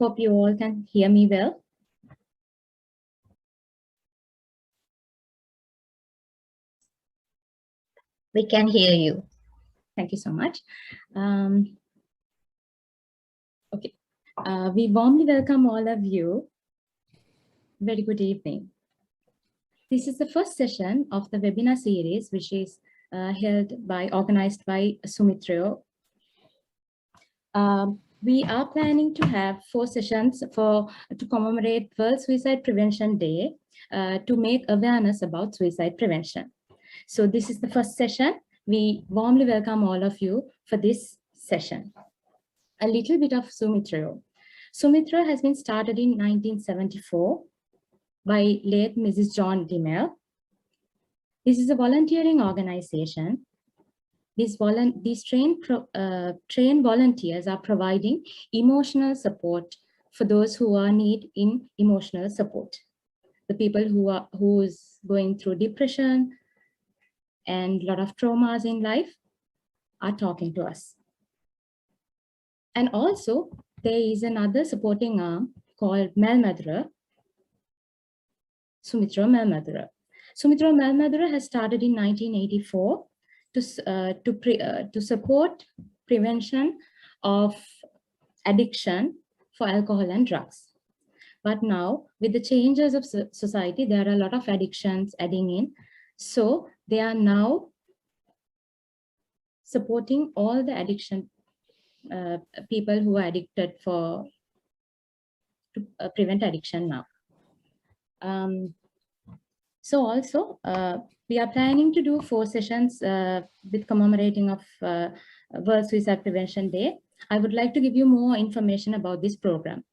Hope you all can hear me well. We can hear you. Thank you so much. Okay. We warmly welcome all of you. Very good evening. This is the first session of the webinar series, which is organized by Sumithrayo. We are planning to have 4 sessions to commemorate World Suicide Prevention Day to make awareness about suicide prevention. So this is the first session. We warmly welcome all of you for this session. A little bit of Sumithrayo. Sumithrayo has been started in 1974 by late Mrs. John Dimmel. This is a volunteering organization. These trained volunteers are providing emotional support for those who are in need in emotional support. The people who is going through depression and a lot of traumas in life are talking to us. And also there is another supporting arm called Melmadura, Sumithrayo Melmadura. Sumithrayo Melmadura has started in 1984 to support prevention of addiction for alcohol and drugs. But now with the changes of society, there are a lot of addictions adding in. So they are now supporting all the addiction people who are addicted to prevent addiction now. So also we are planning to do 4 sessions with commemorating of World Suicide Prevention Day. I would like to give you more information about this program.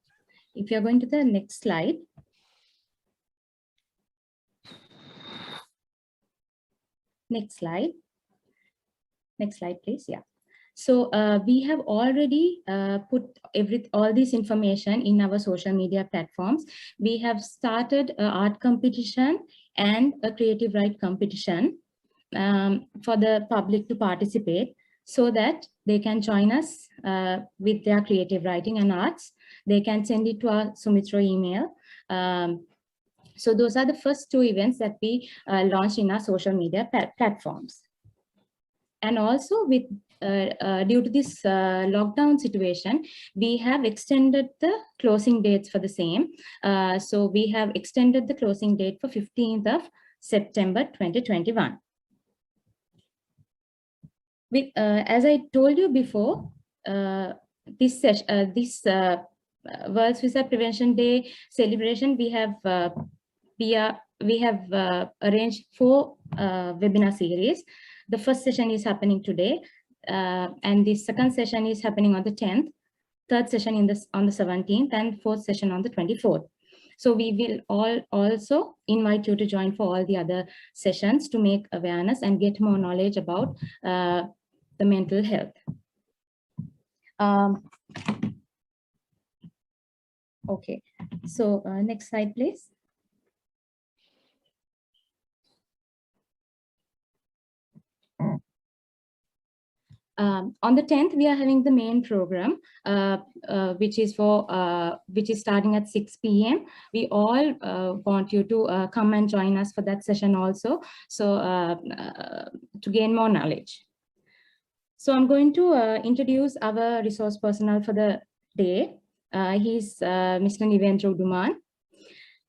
If you're going to the next slide. Next slide. Next slide, please. Yeah. So we have already put all this information in our social media platforms. We have started an art competition and a creative write competition for the public to participate so that they can join us with their creative writing and arts. They can send it to our Sumithrayo email. So those are the first 2 events that we launched in our social media platforms. And also with due to this lockdown situation, we have extended the closing dates for the same. So we have extended the closing date for 15th of September 2021. As I told you before, this World Suicide Prevention Day celebration, we have arranged 4 webinar series. The first session is happening today, and the second session is happening on the 10th, third session on the 17th, and fourth session on the 24th. So we will also invite you to join for all the other sessions to make awareness and get more knowledge about the mental health. Okay, so next slide, please. On the 10th, we are having the main program, which is starting at 6 p.m. We all want you to come and join us for that session also, so to gain more knowledge. So I'm going to introduce our resource personnel for the day. He's Mr. Nivendra Uduman.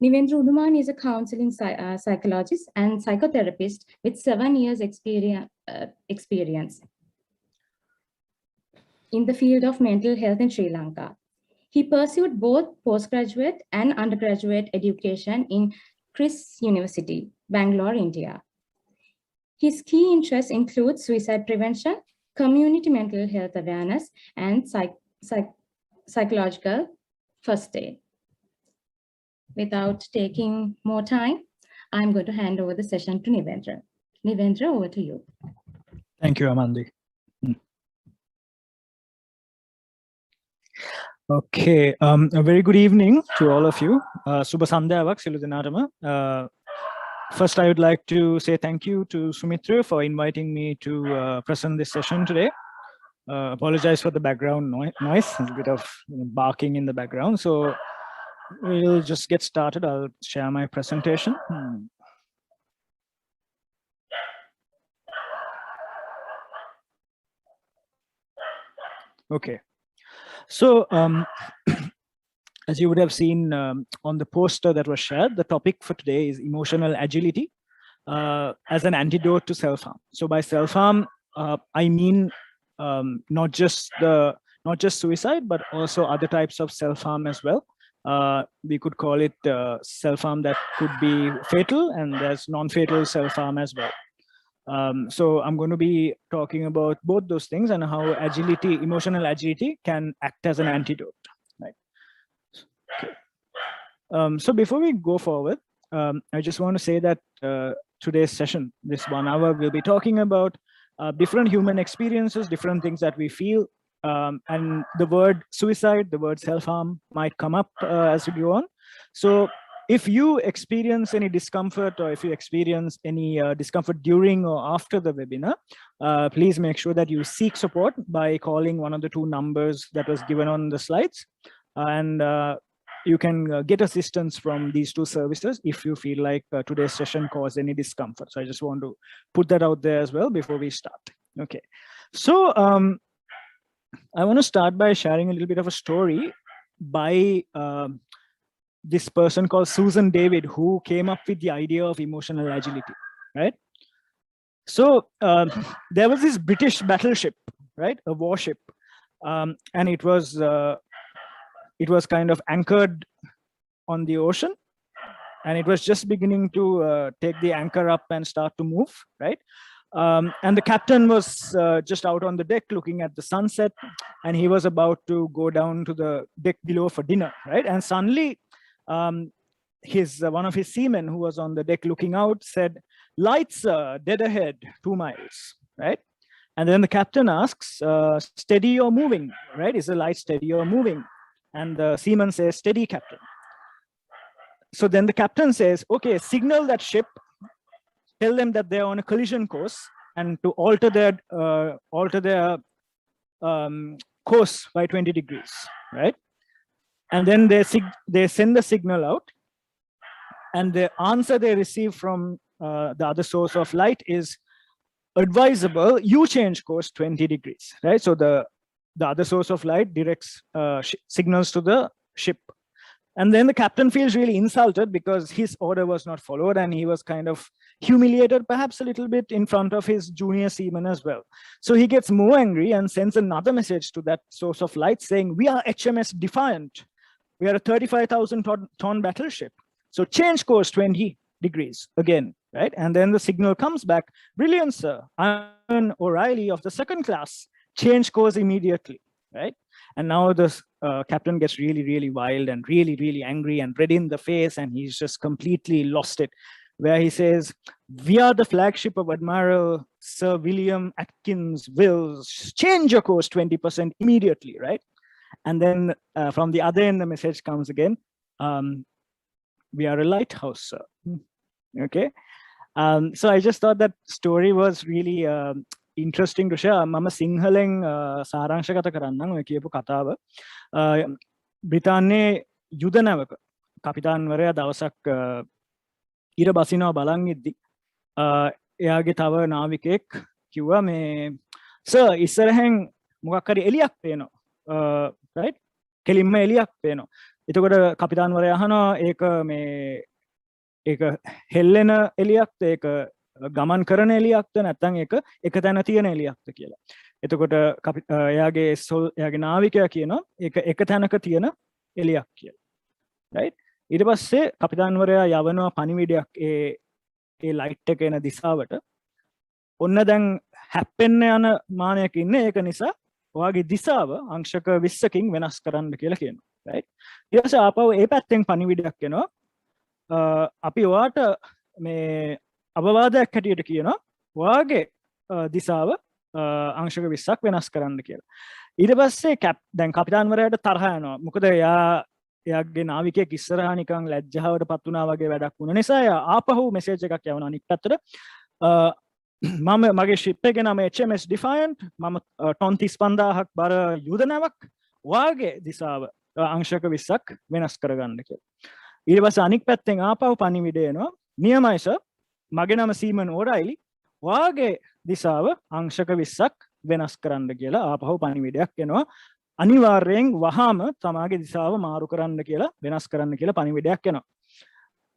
Nivendra Uduman is a counseling psychologist and psychotherapist with 7 years experience in the field of mental health in Sri Lanka. He pursued both postgraduate and undergraduate education in Christ University, Bangalore, India. His key interests include suicide prevention, community mental health awareness, and psychological first aid. Without taking more time, I'm going to hand over the session to Nivendra. Nivendra, over to you. Thank you, Amandi. Okay, a very good evening to all of you. Suba Sandhyawak silu denatama. First, I would like to say thank you to Sumithrayo for inviting me to present this session today. Apologize for the background noise, a bit of barking in the background. So we'll just get started. I'll share my presentation. Okay. So as you would have seen on the poster that was shared, the topic for today is emotional agility as an antidote to self-harm. So by self-harm, I mean not just suicide, but also other types of self-harm as well. We could call it self-harm that could be fatal, and there's non-fatal self-harm as well. So I'm going to be talking about both those things and how agility, emotional agility, can act as an antidote. Right. Okay. So before we go forward, I just want to say that today's session, this 1 hour, we'll be talking about different human experiences, different things that we feel, and the word suicide, the word self-harm might come up as we go on. So if you experience any discomfort, or if you experience any discomfort during or after the webinar, please make sure that you seek support by calling one of the 2 numbers that was given on the slides. And you can get assistance from these 2 services if you feel like today's session caused any discomfort. So I just want to put that out there as well before we start. Okay. So I want to start by sharing a little bit of a story by this person called Susan David, who came up with the idea of emotional agility, right? So there was this British battleship, right? A warship. And it was kind of anchored on the ocean, and it was just beginning to take the anchor up and start to move, right? And the captain was just out on the deck looking at the sunset, and he was about to go down to the deck below for dinner, right? And suddenly one of his seamen who was on the deck looking out said, "Lights, dead ahead, 2 miles," right? And then the captain asks, "Steady or moving," right? Is the light steady or moving? And the seaman says, "Steady, captain." So then the captain says, "Okay, signal that ship, tell them that they're on a collision course, and to alter their course by 20 degrees, right?" And then they send the signal out, and the answer they receive from the other source of light is, "Advisable, you change course 20 degrees," right? So the other source of light directs signals to the ship. And then the captain feels really insulted because his order was not followed, and he was kind of humiliated perhaps a little bit in front of his junior seaman as well. So he gets more angry and sends another message to that source of light saying, "We are HMS Defiant. We are a 35,000 ton battleship. So change course 20 degrees again," right? And then the signal comes back, "Brilliant, sir. I'm O'Reilly of the 2nd class. Change course immediately," right? And now the captain gets really, really wild and really, really angry and red in the face, and he's just completely lost it, where he says, "We are the flagship of Admiral Sir William Atkins Wills. Change your course 20% immediately," right? And then from the other end, the message comes again, "We are a lighthouse, sir." Okay. So I just thought that story was really interesting to share. මම සිංහලෙන් සාරාංශගත කරන්නම් ඔය කියපු කතාව. බ්‍රිතාන්‍යයේ යුද නැවක කපිතාන්වරයා දවසක් ඉර බසිනවා බලන් ඉද්දි එයාගේ තව නාවිකයෙක් කිව්වා, "මේ සර් ඉස්සරහෙන් මොකක් හරි එලියක් පේනවා, right? කෙලින්ම එලියක් පේනවා." එතකොට කපිතාන්වරයා අහනවා, ඒක හෙල්ලෙන එලියක්ද, ඒක ගමන් කරන එලියක්ද, නැත්නම් ඒක එක තැන තියෙන එලියක්ද කියලා. එතකොට එයාගේ නාවිකයා කියනවා ඒක එක තැනක තියෙන එලියක් කියලා. right? ඊට පස්සේ කපිතාන්වරයා යවනවා පණිවිඩයක් ඒ ලයිට් එක එන දිශාවට. ඔන්න දැන් හැප්පෙන්න යන මානයක ඉන්නේ, ඒක නිසා ඔයාගේ දිශාව අංශක 20කින් වෙනස් කරන්න කියලා කියනවා. right? ඊට පස්සේ ආපහු ඒ පැත්තෙන් පණිවිඩයක් එනවා, අපි ඔයාට මේ අවවාදයක් හැටියට කියනවා ඔයාගේ දිශාව අංශක 20ක් වෙනස් කරන්න කියලා. ඊට පස්සේ දැන් කපිතාන්වරයාට තරහ යනවා. මොකද එයාගේ නාවිකයෙක් ඉස්සරහා නිකන් ලැජ්ජාවට පත් වුණා වගේ වැඩක් වුණ නිසා එයා ආපහු මෙසේජ් එකක් යවනවා අනිත් පැත්තට. මම මගේ ශිප් එක නම HMS Defiant මම ටොන් 35000ක් බර යුදනාවක් වාගේ දිසාව අංශක 20ක් වෙනස් කරගන්න කියලා. ඊට පස්සේ අනික් පැත්තෙන් ආපහු පණිවිඩය එනවා නියමයි සර් මගේ නම සීමන් ඕරයිලි වාගේ දිසාව අංශක 20ක් වෙනස් කරන්න කියලා ආපහු පණිවිඩයක් එනවා. අනිවාර්යෙන් වහාම තමාගේ දිසාව මාරු කරන්න කියලා වෙනස් කරන්න කියලා පණිවිඩයක් එනවා.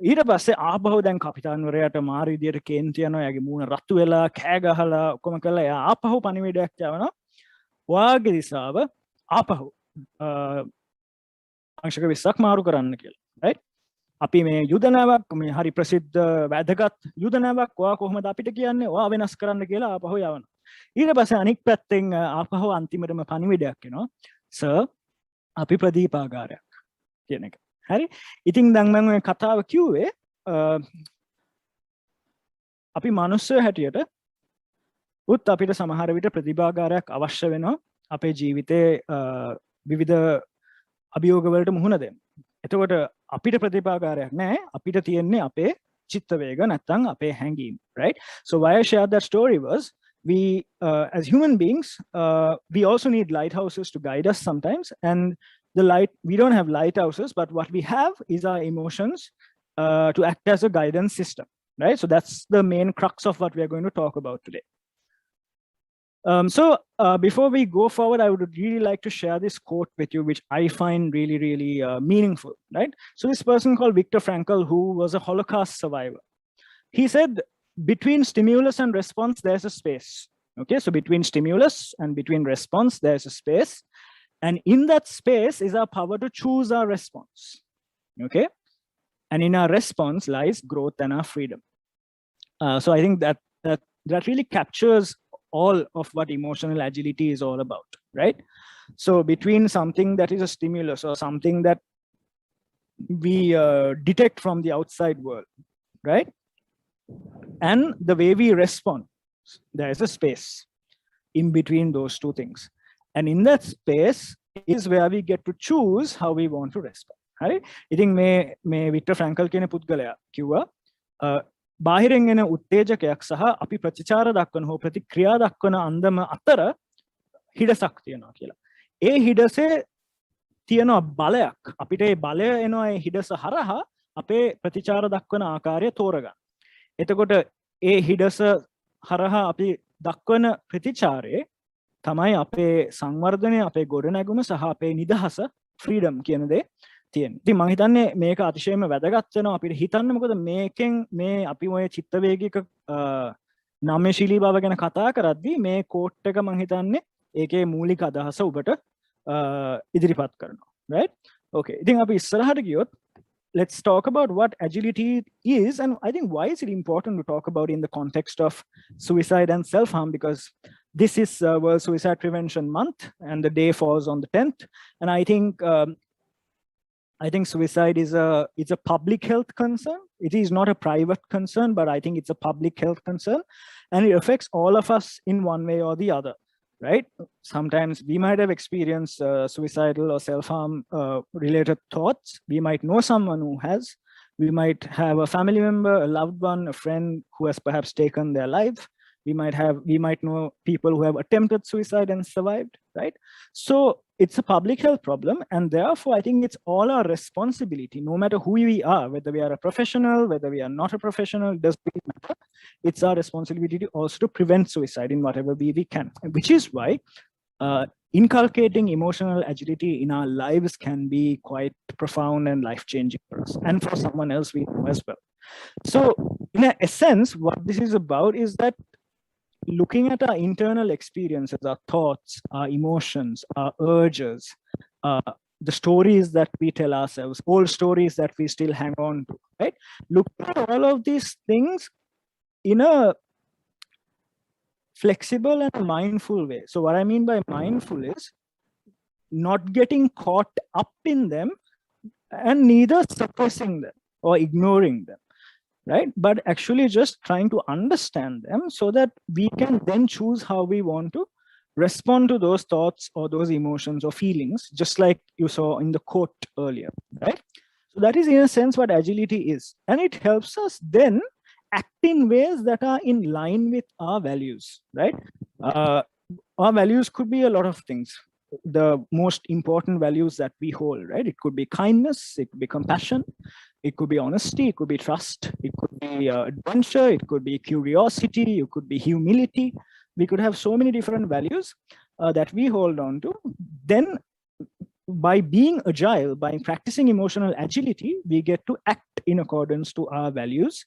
ඊට පස්සේ ආපහු දැන් කපිතාන්වරයාට මාරු විදියට කේන්ති යනවා. එයාගේ මූණ රතු වෙලා කෑ ගහලා ඔක්කොම කළා. එයා ආපහු පණිවිඩයක් යවනවා. වාගේ දිසාව ආපහු අංශක 20ක් මාරු කරන්න කියලා. right? අපි මේ යුදනාවක් මේ හරි ප්‍රසිද්ධ වැදගත් යුදනාවක් ඔයා කොහොමද අපිට කියන්නේ? ඔයා වෙනස් කරන්න කියලා ආපහු යවනවා. ඊට පස්සේ අනික් පැත්තෙන් ආපහු අන්තිමටම පණිවිඩයක් එනවා. සර් අපි ප්‍රදීපාගාරයක් කියන එක. හරි? ඉතින් දැන් මම මේ කතාව කිව්වේ අපි මිනිස්සු හැටියට උත් අපිට සමහර විට ප්‍රතිභාගාරයක් අවශ්‍ය වෙනවා අපේ ජීවිතේ විවිධ අභියෝග වලට මුහුණ දෙන්න. එතකොට අපිට ප්‍රතිභාගාරයක් නැහැ. අපිට තියෙන්නේ අපේ චිත්ත වේග නැත්නම් අපේ හැඟීම්. right? So why I shared that story was we as human beings we also need lighthouses to guide us sometimes, and we don't have lighthouses, but what we have is our emotions to act as a guidance system, right? So that's the main crux of what we are going to talk about today. So before we go forward, I would really like to share this quote with you, which I find really, really meaningful, right? So this person called Viktor Frankl, who was a Holocaust survivor, he said, between stimulus and response, there's a space. Okay, so between stimulus and between response, there's a space. And in that space is our power to choose our response. Okay, and in our response lies growth and our freedom. So I think that really captures all of what emotional agility is all about, right? So between something that is a stimulus or something that we detect from the outside world, right? And the way we respond, there is a space in between those two things. And in that space is where we get to choose how we want to respond. Right? I think මේ Victor ෆ්‍රැන්කල් කියන පුද්ගලයා කිව්වා බාහිරින් එන උත්තේජකයක් සහ අපි ප්‍රතිචාර දක්වන හෝ ප්‍රතික්‍රියා දක්වන අන්දම අතර හිඩසක් තියෙනවා කියලා. ඒ හිඩසේ තියෙන බලයක් අපිට ඒ බලය එනවා ඒ හිඩස හරහා අපේ ප්‍රතිචාර දක්වන ආකාරය තෝරගන්න. එතකොට ඒ හිඩස හරහා අපි දක්වන ප්‍රතිචාරයේ තමයි අපේ සංවර්ධනය අපේ ගොඩනැගුම සහ අපේ නිදහස ෆ්‍රීඩම් කියන දේ තියෙන්නේ. ඉතින් මම හිතන්නේ මේක අතිශයම වැදගත් වෙනවා අපිට හිතන්න. මොකද මේකෙන් මේ අපි ඔය චිත්ත වේගික නම්‍යශීලී බව ගැන කතා කරද්දී මේ කෝට් එක මම හිතන්නේ ඒකේ මූලික අදහස ඔබට ඉදිරිපත් කරනවා. right? okay. ඉතින් අපි ඉස්සරහට ගියොත් let's talk about what agility is, and I think why is it important to talk about in the context of suicide and self-harm, because this is World Suicide Prevention Month and the day falls on the 10th, and I think suicide is it's a public health concern. It is not a private concern, but I think it's a public health concern, and it affects all of us in one way or the other. Right? Sometimes we might have experienced suicidal or self-harm related thoughts. We might know someone who has. We might have a family member, a loved one, a friend who has perhaps taken their life. We might know people who have attempted suicide and survived, right? So it's a public health problem, and therefore I think it's all our responsibility, no matter who we are, whether we are a professional, whether we are not a professional, doesn't really matter. It's our responsibility to also to prevent suicide in whatever way we can, which is why inculcating emotional agility in our lives can be quite profound and life-changing for us, and for someone else we know as well. So in a sense, what this is about is that looking at our internal experiences, our thoughts, our emotions, our urges, the stories that we tell ourselves, old stories that we still hang on to, right? Look at all of these things in a flexible and mindful way. So what I mean by mindful is not getting caught up in them and neither suppressing them or ignoring them, right? But actually just trying to understand them so that we can then choose how we want to respond to those thoughts or those emotions or feelings, just like you saw in the quote earlier, right? So that is in a sense what agility is. And it helps us then act in ways that are in line with our values, right? Our values could be a lot of things. The most important values that we hold, right? It could be kindness, it could be compassion, it could be honesty, it could be trust, it could be adventure, it could be curiosity, it could be humility. We could have so many different values that we hold on to. Then by being agile, by practicing emotional agility, we get to act in accordance to our values.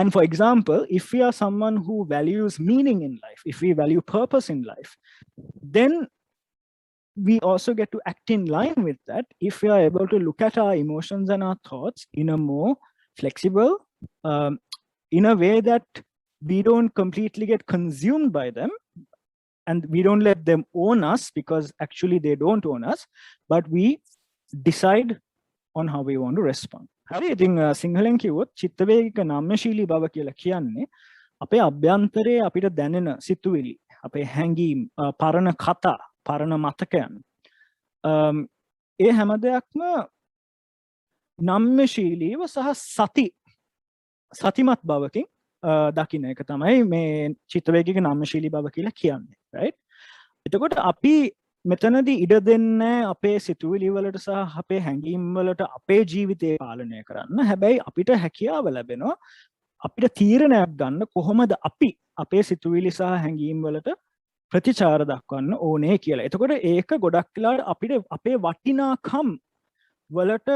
And for example, if we are someone who values meaning in life, if we value purpose in life, then we also get to act in line with that if we are able to look at our emotions and our thoughts in a more flexible, in a way that we don't completely get consumed by them, and we don't let them own us, because actually they don't own us, but we decide on how we want to respond. හරි ඉතින් සිංහලෙන් කිව්වොත් චිත්තවේගික නම්‍යශීලී බව කියලා කියන්නේ අපේ අභ්‍යන්තරයේ අපිට දැනෙන සිතුවිලි, අපේ හැඟීම්, පරණ කතා, පරණ මතකයන්, ඒ හැම දෙයක්ම නම්‍යශීලීව සහ සතිමත් බවකින් දකින්න එක තමයි මේ චිත්තවේගික නම්‍යශීලී බව කියලා කියන්නේ, right? එතකොට අපි මෙතනදී ඉඩ දෙන්නේ අපේ සිතුවිලි වලට සහ අපේ හැඟීම් වලට අපේ ජීවිතේ පාලනය කරන්න. හැබැයි අපිට හැකියාව ලැබෙනවා අපිට තීරණයක් ගන්න කොහොමද අපි අපේ සිතුවිලි සහ හැඟීම් වලට ප්‍රතිචාර දක්වන්න ඕනේ කියලා. එතකොට ඒක ගොඩක් වෙලාවට අපිට අපේ වටිනාකම් වලට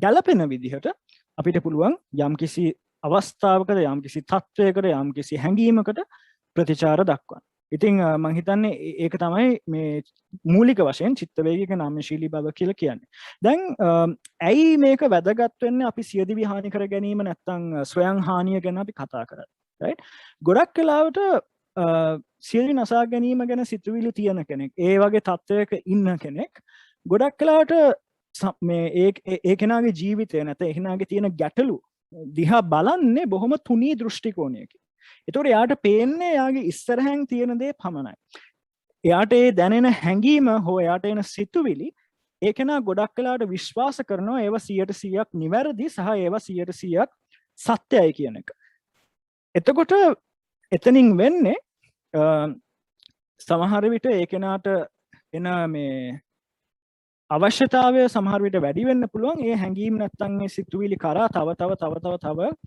ගැලපෙන විදිහට අපිට පුළුවන් යම්කිසි අවස්ථාවකද යම්කිසි තත්වයකට යම්කිසි හැඟීමකට ප්‍රතිචාර දක්වන්න. ඉතින් මම හිතන්නේ ඒක තමයි මේ මූලික වශයෙන් චිත්තවේගික නම්‍යශීලී බව කියලා කියන්නේ. දැන් ඇයි මේක වැදගත් වෙන්නේ අපි සියදිවි හානි කර ගැනීම නැත්නම් ස්වයං හානිය ගැන අපි කතා කරන්නේ, right? ගොඩක් වෙලාවට සියදිවි නසා ගැනීම ගැන සිතුවිලි තියෙන කෙනෙක්, ඒ වගේ තත්වයක ඉන්න කෙනෙක් ගොඩක් වෙලාවට මේ ඒ කෙනාගේ ජීවිතය නැත්නම් ඒ කෙනාගේ තියෙන ගැටලු දිහා බලන්නේ බොහොම තුනී දෘෂ්ටි කෝණයකින්. එතකොට එයාට පේන්නේ එයාගේ ඉස්සරහෙන් තියෙන දේ පමණයි. එයාට ඒ දැනෙන හැඟීම හෝ එයාට එන සිතුවිලි ඒ කෙනා ගොඩක් වෙලාවට විශ්වාස කරනවා ඒවා 100% නිවැරදි සහ ඒවා 100% සත්‍යයි කියන එක. එතකොට එතනින් වෙන්නේ සමහර විට ඒ කෙනාට එන මේ අවශ්‍යතාවය සමහර විට වැඩි වෙන්න පුළුවන්. ඒ හැඟීම් නැත්තම් මේ සිතුවිලි කරා තව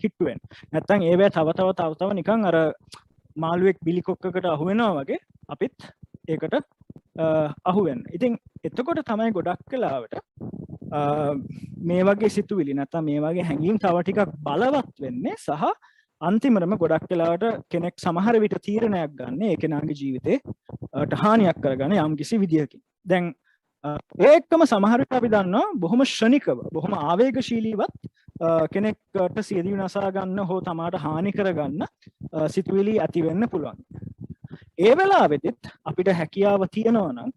කිට්ටු වෙන්න. නැත්තම් ඒවැ තව නිකන් අර මාළුවෙක් බිලි කොක්කකට අහු වෙනවා වගේ අපිත් ඒකට අහු වෙන්න. ඉතින් එතකොට තමයි ගොඩක් වෙලාවට මේ වගේ සිතුවිලි නැත්තම් මේ වගේ හැඟීම් තව ටිකක් බලවත් වෙන්නේ සහ අන්තිමටම ගොඩක් වෙලාවට කෙනෙක් සමහර විට තීරණයක් ගන්න ඒ කෙනාගේ ජීවිතේට හානියක් කරගන්න යම්කිසි විදියකින්. දැන් ඒකම සමහර විට අපි දන්නවා බොහොම ශනිකව බොහොම ආවේගශීලීවත් කෙනෙක්ට සියදිවි නසා ගන්න හෝ තමාට හානි කරගන්න සිතුවිලි ඇති වෙන්න පුළුවන්. ඒ වෙලාවෙදිත් අපිට හැකියාව තියෙනවා නම්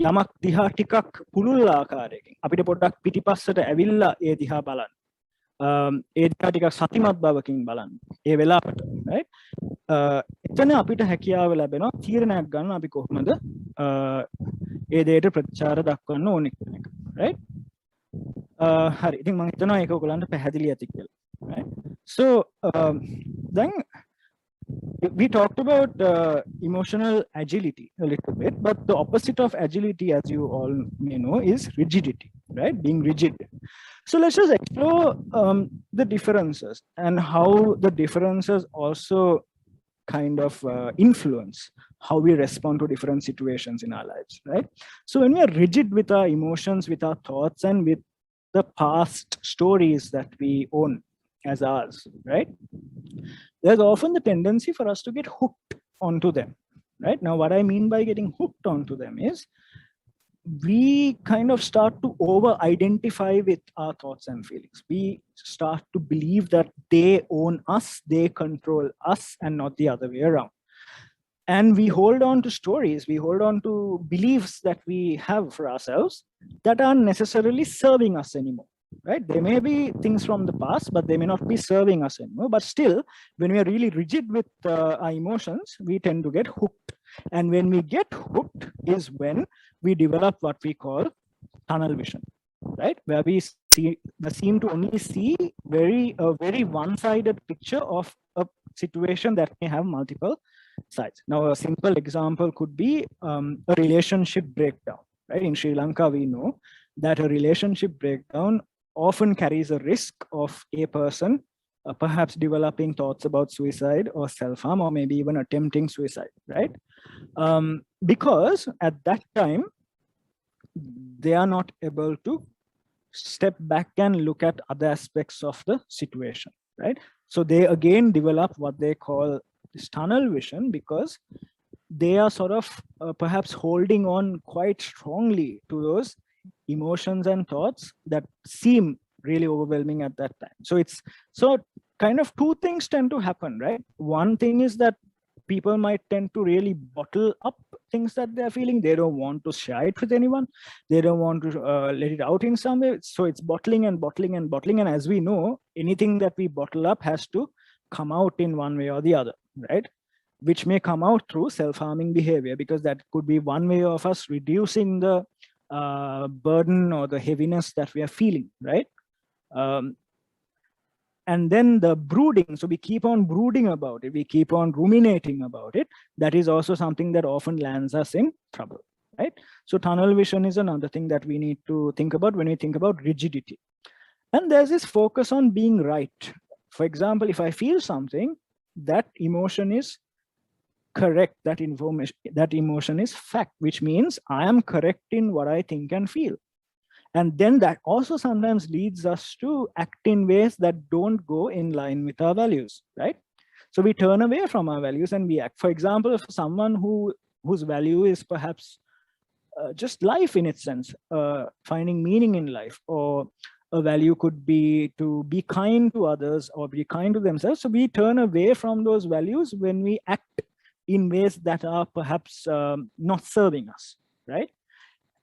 යමක් දිහා ටිකක් පුළුල් ආකාරයකින් අපිට පොඩ්ඩක් පිටිපස්සට ඇවිල්ලා ඒ දිහා බලන්න. ඒ දිහා ටිකක් සතිමත් බවකින් බලන්න. ඒ වෙලාවට, right? එතන අපිට හැකියාව ලැබෙනවා තීරණයක් ගන්න අපි කොහොමද ඒ දෙයට ප්‍රතිචාර දක්වන්න ඕනේ කියන එක, right? හරි. ඉතින් මම හිතනවා ඒක ඔයගලන්ට පැහැදිලි ඇති කියලා. Right? So then we talked about emotional agility a little bit, but the opposite of agility, as you all may know, is rigidity, right? Being rigid. So let's just explore the differences and how the differences also kind of influence how we respond to different situations in our lives, right? So when we are rigid with our emotions, with our thoughts, and with the past stories that we own as ours, right? There's often the tendency for us to get hooked onto them, right? Now, what I mean by getting hooked onto them is we kind of start to over-identify with our thoughts and feelings. We start to believe that they own us, they control us, and not the other way around. And we hold on to stories, we hold on to beliefs that we have for ourselves that aren't necessarily serving us anymore, right? They may be things from the past, but they may not be serving us anymore. But still, when we are really rigid with our emotions, we tend to get hooked. And when we get hooked is when we develop what we call tunnel vision, right? Where we seem to only see a very one-sided picture of a situation that may have multiple sides. Now, a simple example could be a relationship breakdown, right? In Sri Lanka, we know that a relationship breakdown often carries a risk of a person perhaps developing thoughts about suicide or self-harm, or maybe even attempting suicide, right? Because at that time, they are not able to step back and look at other aspects of the situation, right? So they again develop what they call this tunnel vision, because they are sort of perhaps holding on quite strongly to those emotions and thoughts that seem really overwhelming at that time. So it's so kind of two things tend to happen, right? One thing is that people might tend to really bottle up things that they're feeling. They don't want to share it with anyone. They don't want to let it out in some way. So it's bottling and bottling and bottling. And as we know, anything that we bottle up has to come out in one way or the other, right? Which may come out through self-harming behavior, because that could be one way of us reducing the burden or the heaviness that we are feeling, right? And then the brooding, so we keep on brooding about it, we keep on ruminating about it. That is also something that often lands us in trouble, right? So tunnel vision is another thing that we need to think about when we think about rigidity. And there's this focus on being right. For example, if I feel something, that emotion is correct, that emotion is fact, which means I am correct in what I think and feel. And then that also sometimes leads us to act in ways that don't go in line with our values, right? So we turn away from our values and we act. For example, if someone whose value is perhaps just life in its sense, finding meaning in life, or a value could be to be kind to others or be kind to themselves. So we turn away from those values when we act in ways that are perhaps not serving us, right?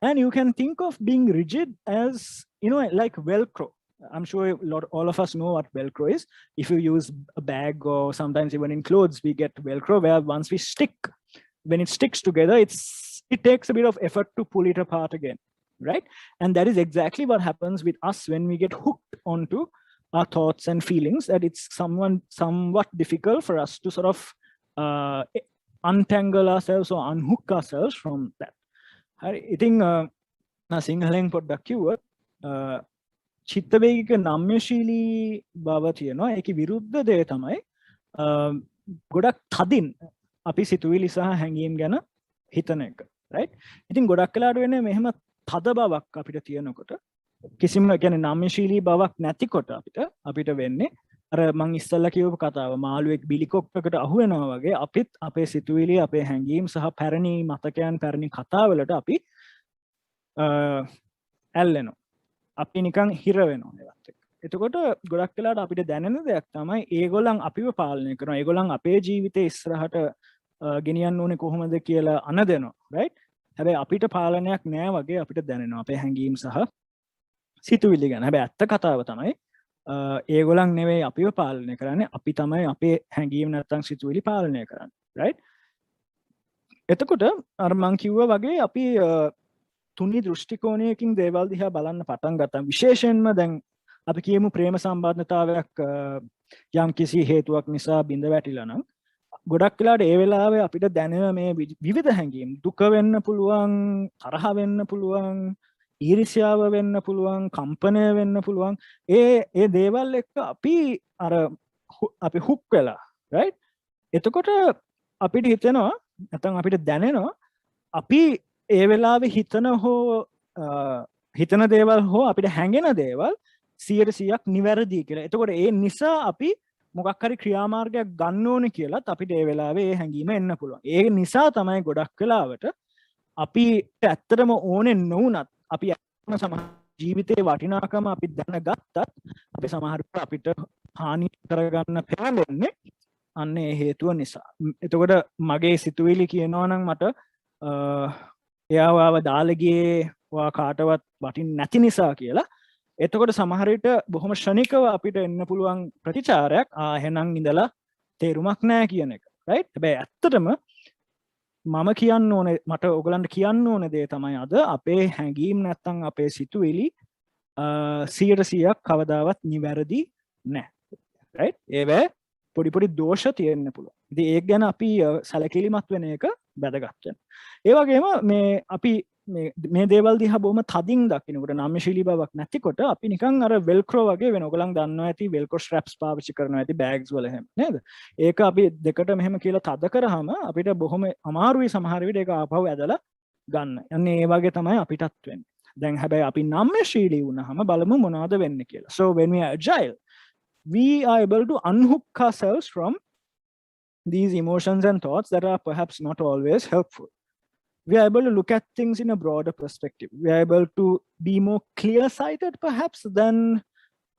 And you can think of being rigid as, like Velcro. I'm sure all of us know what Velcro is. If you use a bag or sometimes even in clothes, we get Velcro, where once we when it sticks together, it takes a bit of effort to pull it apart again, right? And that is exactly what happens with us when we get hooked onto our thoughts and feelings, that it's somewhat difficult for us to sort of untangle ourselves or unhook ourselves from that. හරි ඉතින් සිංහලෙන් පොඩ්ඩක් කිව්වොත් චිත්තවේගික නම්‍යශීලී බව තියෙනවා. ඒකේ විරුද්ධ දේ තමයි ගොඩක් තදින් අපි සිතුවිලි සහ හැඟීම් ගැන හිතන එක, right? ඉතින් ගොඩක් වෙලාවට වෙන්නේ මෙහෙම තද බවක් අපිට තියෙනකොට, කිසිම කියන්නේ නම්‍යශීලී බවක් නැතිකොට අපිට වෙන්නේ අර මං ඉස්සල්ලා කියවපු කතාව, මාළුවෙක් බිලිකොක්කකට අහු වෙනවා වගේ අපිත් අපේ සිතුවිලි, අපේ හැඟීම් සහ පැරණි මතකයන්, පැරණි කතාවලට අපි ඇල්ලෙනවා. අපි නිකන් හිර වෙනවා ඒවත් එක්ක. එතකොට ගොඩක් වෙලාවට අපිට දැනෙන දෙයක් තමයි ඒගොල්ලන් අපිව පාලනය කරනවා. ඒගොල්ලන් අපේ ජීවිතේ ඉස්සරහට ගෙනියන්න ඕනේ කොහොමද කියලා අනදෙනවා, right? හැබැයි අපිට පාලනයක් නෑ වගේ අපිට දැනෙනවා අපේ හැඟීම් සහ සිතුවිලි ගැන. හැබැයි ඇත්ත කතාව තමයි ඒගොල්ලන් නෙවෙයි අපිව පාලනය කරන්නේ, අපි තමයි අපේ හැඟීම් නැත්තම් සිතුවිලි පාලනය කරන්නේ, right? එතකොට අර මං කිව්වා වගේ අපි තුනි දෘෂ්ටි කෝණයකින් දේවල් දිහා බලන්න පටන් ගත්තා. විශේෂයෙන්ම දැන් අපි කියමු ප්‍රේම සම්බන්ධතාවයක් යම් කිසි හේතුවක් නිසා බිඳ වැටිලා නම්, ගොඩක් වෙලාවට ඒ වෙලාවේ අපිට දැනෙන මේ විවිධ හැඟීම්, දුක වෙන්න පුළුවන්, තරහ වෙන්න පුළුවන්, ඊර්ෂ්‍යාව වෙන්න පුළුවන්, කම්පනය වෙන්න පුළුවන්. ඒ දේවල් එක්ක අපි හුක් වෙලා, right? එතකොට අපිට හිතෙනවා නැත්නම් අපිට දැනෙනවා අපි ඒ වෙලාවේ හිතන දේවල් හෝ අපිට හැඟෙන දේවල් 100% නිවැරදි කියලා. එතකොට ඒ නිසා අපි මොකක් හරි ක්‍රියාමාර්ගයක් ගන්න ඕනේ කියලාත් අපිට ඒ වෙලාවේ ඒ හැඟීම එන්න පුළුවන්. ඒ නිසා තමයි ගොඩක් වෙලාවට අපිට ඇත්තටම ඕනේ නොවුනත් අපි සමහර ජීවිතේ වටිනාකම අපි දැනගත්තත් අපි සමහර අපිට හානි කරගන්න පෙළඹෙන්නේ අන්න ඒ හේතුව නිසා. එතකොට මගේ සිතුවිලි කියනවා නම් මට එයාව දාලා ගියේ ඔයා කාටවත් වටින්නේ නැති නිසා කියලා. එතකොට සමහර විට බොහොම ශනිකව අපිට එන්න පුළුවන් ප්‍රතිචාරයක් එහෙනම් ඉඳලා තේරුමක් නැහැ කියන එක, right? හැබැයි ඇත්තටම මම කියන්න ඕනේ, මට ඔයගලන්ට කියන්න ඕනේ දේ තමයි අද අපේ හැඟීම් නැත්තම් අපේ සිතුවිලි 100ක් කවදාවත් නිවැරදි නැහැ. right? ඒවැ පොඩි පොඩි දෝෂ තියෙන්න පුළුවන්. ඉතින් ඒක ගැන අපි සැලකිලිමත් වෙන එක වැදගත් වෙනවා. ඒ වගේම මේ අපි මේ දේවල් දිහා බොහොම තදින් දකින්නකොට නම්‍යශීලී බවක් නැතිකොට අපි නිකන් අර වෙල්ක්‍රෝ වගේ වෙන. ඔයගොල්ලන් දන්නවා ඇති වෙල්ක්‍රෝ ස්ට්‍රැප්ස් පාවිච්චි කරනවා ඇති බෑග්ස් වල එහෙම නේද? ඒක අපි දෙකට මෙහෙම කියලා තද කරාම අපිට බොහොම අමාරුයි සමහර විට ඒක ආපහු ඇදලා ගන්න. අන්නේ ඒ වගේ තමයි අපිටත් වෙන්නේ. දැන් හැබැයි අපි නම්‍යශීලී වුණාම බලමු මොනවද වෙන්නේ කියලා. So when we are agile, we are able to unhook ourselves from these emotions and thoughts that are perhaps not always helpful. We are able to look at things in a broader perspective. We are able to be more clear-sighted perhaps than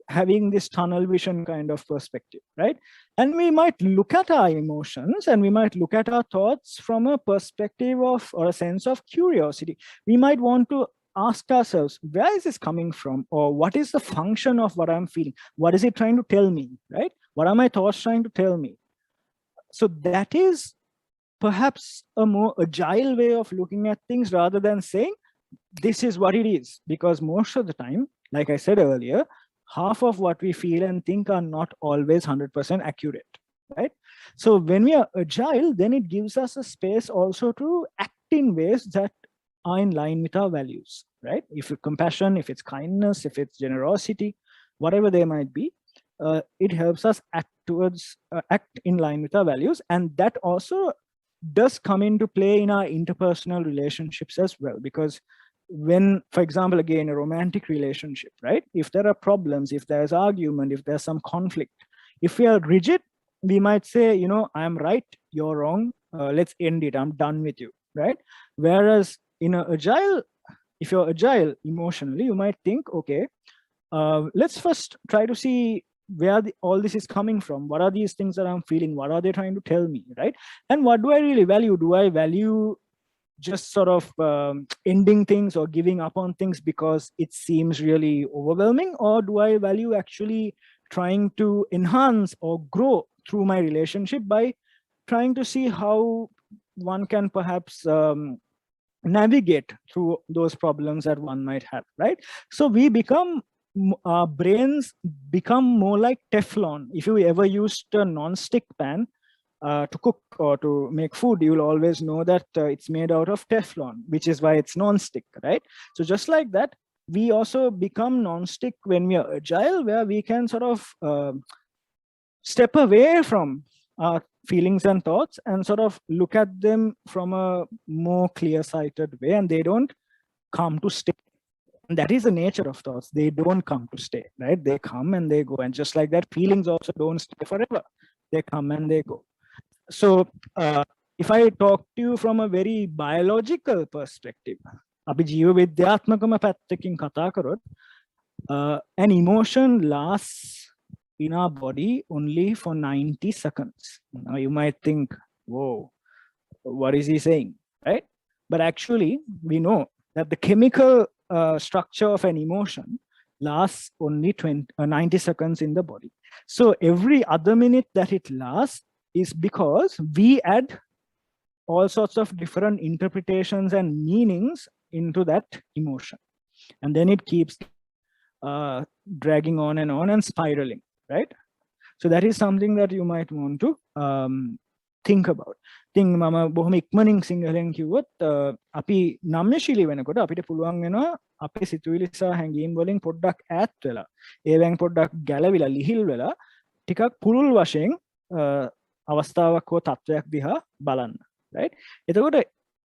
having this tunnel vision kind of perspective, right? And we might look at our emotions and we might look at our thoughts from a perspective of, or a sense of curiosity. We might want to ask ourselves, where is this coming from? Or what is the function of what I'm feeling? What is it trying to tell me, right? What are my thoughts trying to tell me? So that is perhaps a more agile way of looking at things rather than saying, this is what it is. Because most of the time, like I said earlier, half of what we feel and think are not always 100% accurate, right? So when we are agile, then it gives us a space also to act in ways that are in line with our values, right? If it's compassion, if it's kindness, if it's generosity, whatever they might be, it helps us act in line with our values. And that also does come into play in our interpersonal relationships as well. Because when, for example, again, a romantic relationship, right? If there are problems, if there's argument, if there's some conflict, if we are rigid, we might say, you know, I'm right, you're wrong, let's end it, I'm done with you, right? Whereas in a agile, if you're agile emotionally, you might think, okay, let's first try to see where all this is coming from. What are these things that I'm feeling? What are they trying to tell me, right? And what do I really value? Do I value just sort of ending things or giving up on things because it seems really overwhelming? Or do I value actually trying to enhance or grow through my relationship by trying to see how one can perhaps navigate through those problems that one might have, right? So we become, our brains become more like Teflon. If you ever used a non-stick pan to cook or to make food, you'll always know that it's made out of Teflon, which is why it's non-stick, right? So just like that, we also become non-stick when we are agile, where we can sort of step away from our feelings and thoughts and sort of look at them from a more clear-sighted way, and they don't come to stay. And that is the nature of thoughts. They don't come to stay, right? They come and they go. And just like that, feelings also don't stay forever. They come and they go. So if I talk to you from a very biological perspective, අපි ජීව විද්‍යාත්මකම පැත්තකින් කතා කරොත්, an emotion lasts in our body only for 90 seconds. Now you might think, whoa, what is he saying, right? But actually, we know that the chemical structure of an emotion lasts only 90 seconds in the body. So every other minute that it lasts is because we add all sorts of different interpretations and meanings into that emotion. And then it keeps dragging on and spiraling, right? So that is something that you might want to think about. Think මම බොහොම ඉක්මනින් සිංහලෙන් කිව්වොත් අපි නම්‍යශීලී වෙනකොට අපිට පුළුවන් වෙනවා අපේ සිතුවිලි සහ හැඟීම් වලින් පොඩ්ඩක් ඈත් වෙලා ඒවෙන් පොඩ්ඩක් ගැලවිලා ලිහිල් වෙලා ටිකක් පුළුල් වශයෙන් අවස්ථාවක් හෝ තත්වයක් දිහා බලන්න, right? එතකොට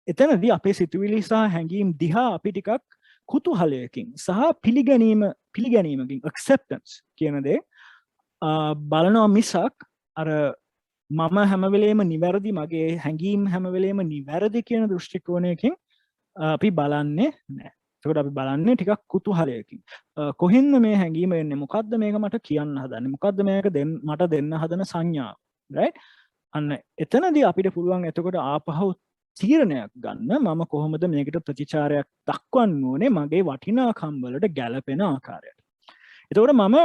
එතනදී අපේ සිතුවිලි සහ හැඟීම් දිහා අපි ටිකක් කුතුහලයකින් සහ පිළිගැනීමකින් acceptance කියන දේ බලනවා මිසක් අර මම හැම වෙලේම නිවැරදි, මගේ හැඟීම් හැම වෙලේම නිවැරදි කියන දෘෂ්ටි කෝණයකින් අපි බලන්නේ නැහැ. ඒකට අපි බලන්නේ ටිකක් කුතුහලයකින්. කොහෙන්ද මේ හැඟීම එන්නේ? මොකද්ද මේක මට කියන්න හදන්නේ? මොකද්ද මේක මට දෙන්න හදන සංඥාව, right? අන්න එතනදී අපිට පුළුවන් එතකොට ආපහු තීරණයක් ගන්න, මම කොහොමද මේකට ප්‍රතිචාරයක් දක්වන්න ඕනේ මගේ වටිනාකම් වලට ගැළපෙන ආකාරයට. එතකොට මම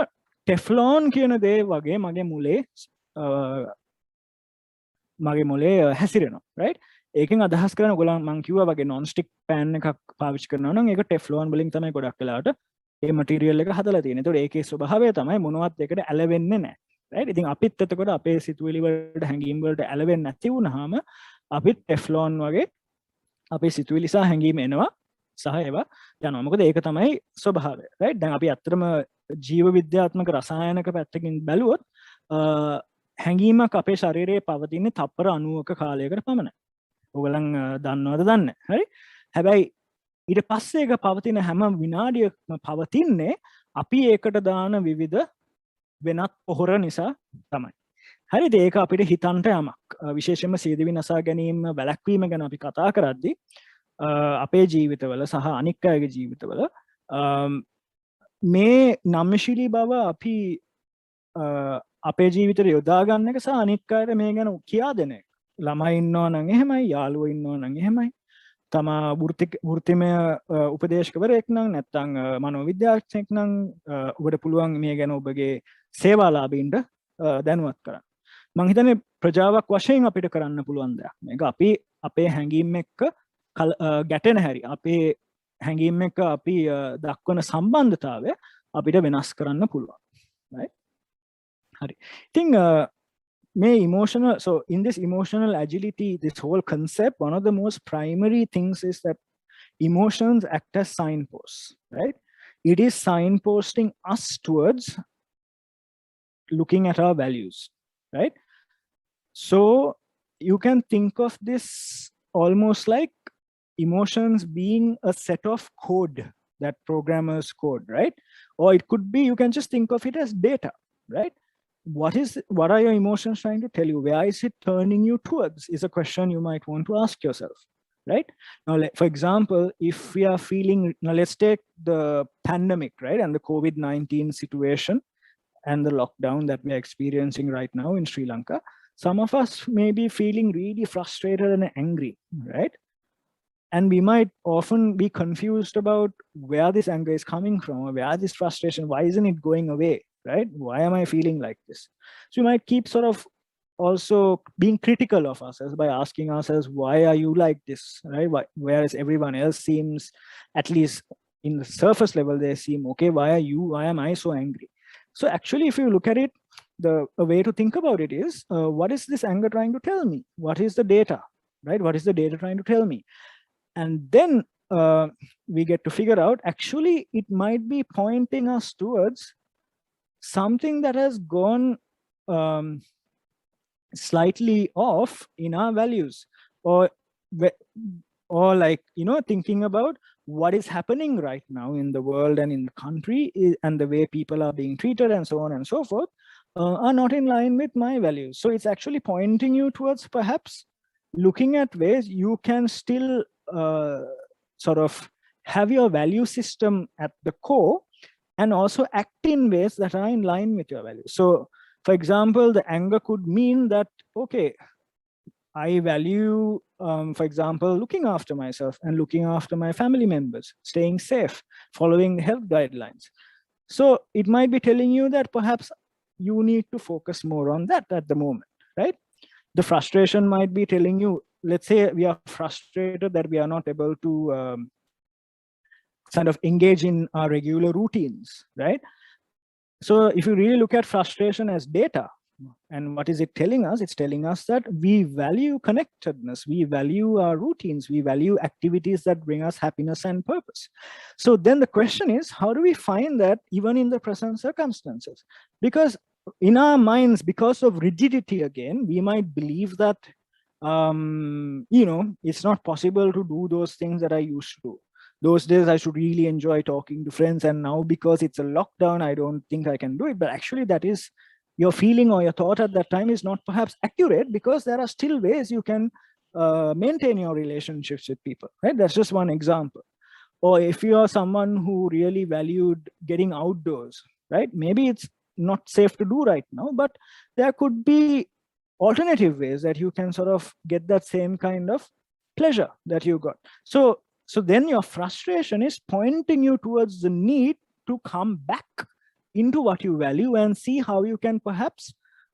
ටෙෆ්ලෝන් කියන දේ වගේ මගේ මොලේ හැසිරෙනවා, right? ඒකෙන් අදහස් කරන ඔයගොල්ලන් මං කිව්වා වගේ non stick pan එකක් පාවිච්චි කරනවා නම් ඒක ටෙෆ්ලෝන් වලින් තමයි ගොඩක් වෙලාවට ඒ මටීරියල් එක හදලා තියෙන්නේ. ඒතකොට ඒකේ ස්වභාවය තමයි මොනවත් එකට ඇලවෙන්නේ නැහැ. right? ඉතින් අපිත් එතකොට අපේ සිතුවිලි වලට හැඟීම් වලට ඇලවෙන්නේ නැති වුනහම අපිත් ටෙෆ්ලෝන් වගේ අපේ සිතුවිලි සහ හැඟීම් එනවා සහ ඒවා යනවා. මොකද ඒක තමයි ස්වභාවය. right? දැන් අපි අත්‍තරම ජීව විද්‍යාත්මක රසායනික පැත්තකින් බැලුවොත් හැඟීමක් අපේ ශරීරයේ පවතින තප්පර 90ක කාලයකට පමණයි. ඔයගලන් දන්නවද දන්නේ? හරි? හැබැයි ඊට පස්සේ ඒක පවතින හැම විනාඩියකම පවතින්නේ අපි ඒකට දාන විවිධ වෙනත් පොහොර නිසා තමයි. හරිද? ඒක අපිට හිතන්ට යමක්. විශේෂයෙන්ම සියදිවි නසා ගැනීම වැළැක්වීම ගැන අපි කතා කරද්දී අපේ ජීවිතවල සහ අනික් අයගේ ජීවිතවල මේ නම්‍යශීලී බව අපි අපේ ජීවිතේ යොදා ගන්න එක සහ අනික් අයට මේ ගැන කියා දෙන එක. ළමයි ඉන්නවා නම් එහෙමයි, යාළුවෝ ඉන්නවා නම් එහෙමයි. තමා වෘත්තිමය උපදේශකවරයෙක් නම් නැත්නම් මනෝවිද්‍යාඥයෙක් නම් ඔබට පුළුවන් මේ ගැන ඔබගේ සේවාලාභීන්ට දැනුවත් කරන්න. මම හිතන්නේ ප්‍රජාවක් වශයෙන් අපිට කරන්න පුළුවන් දෙයක්. මේක අපි අපේ හැඟීම් එක්ක ගැටෙන හැටි, අපේ හැඟීම් එක්ක අපි දක්වන සම්බන්ධතාවය අපිට වෙනස් කරන්න පුළුවන්. right? hari. Think so in this emotional agility, this whole concept, one of the most primary things is that emotions act as signposts, right? It is signposting us towards looking at our values, right? So you can think of this almost like emotions being a set of code that programmers code, right? Or it could be, you can just think of it as data, right? What are your emotions trying to tell you? Where is it turning you towards is a question you might want to ask yourself, right? Now, for example, if we are feeling, now let's take the pandemic, right? And the COVID-19 situation and the lockdown that we are experiencing right now in Sri Lanka. Some of us may be feeling really frustrated and angry, right? And we might often be confused about where this anger is coming from, or where this frustration, why isn't it going away? Right? Why am I feeling like this? So we might keep sort of also being critical of ourselves by asking ourselves, why are you like this? Right? Whereas everyone else seems, at least in the surface level, they seem okay. Why am I so angry? So actually, if you look at it, a way to think about it is, what is this anger trying to tell me? What is the data? Right? What is the data trying to tell me? And then we get to figure out, actually, it might be pointing us towards something that has gone slightly off in our values, or like, thinking about what is happening right now in the world and in the country, and the way people are being treated and so on and so forth are not in line with my values. So it's actually pointing you towards perhaps looking at ways you can still sort of have your value system at the core, and also act in ways that are in line with your values. So, for example, the anger could mean that, okay, I value, for example, looking after myself and looking after my family members, staying safe, following the health guidelines. So it might be telling you that perhaps you need to focus more on that at the moment, right? The frustration might be telling you, let's say we are frustrated that we are not able to kind of engage in our regular routines, right? So if you really look at frustration as data, and what is it telling us? It's telling us that we value connectedness, we value our routines, we value activities that bring us happiness and purpose. So then the question is, how do we find that even in the present circumstances? Because in our minds, because of rigidity again, we might believe that it's not possible to do those things that I used to do. Those days I should really enjoy talking to friends, and now because it's a lockdown, I don't think I can do it. But actually, that is your feeling or your thought at that time is not perhaps accurate, because there are still ways you can maintain your relationships with people, right? That's just one example. Or if you are someone who really valued getting outdoors, right? Maybe it's not safe to do right now, but there could be alternative ways that you can sort of get that same kind of pleasure that you got. So then your frustration is pointing you towards the need to come back into what you value and see how you can perhaps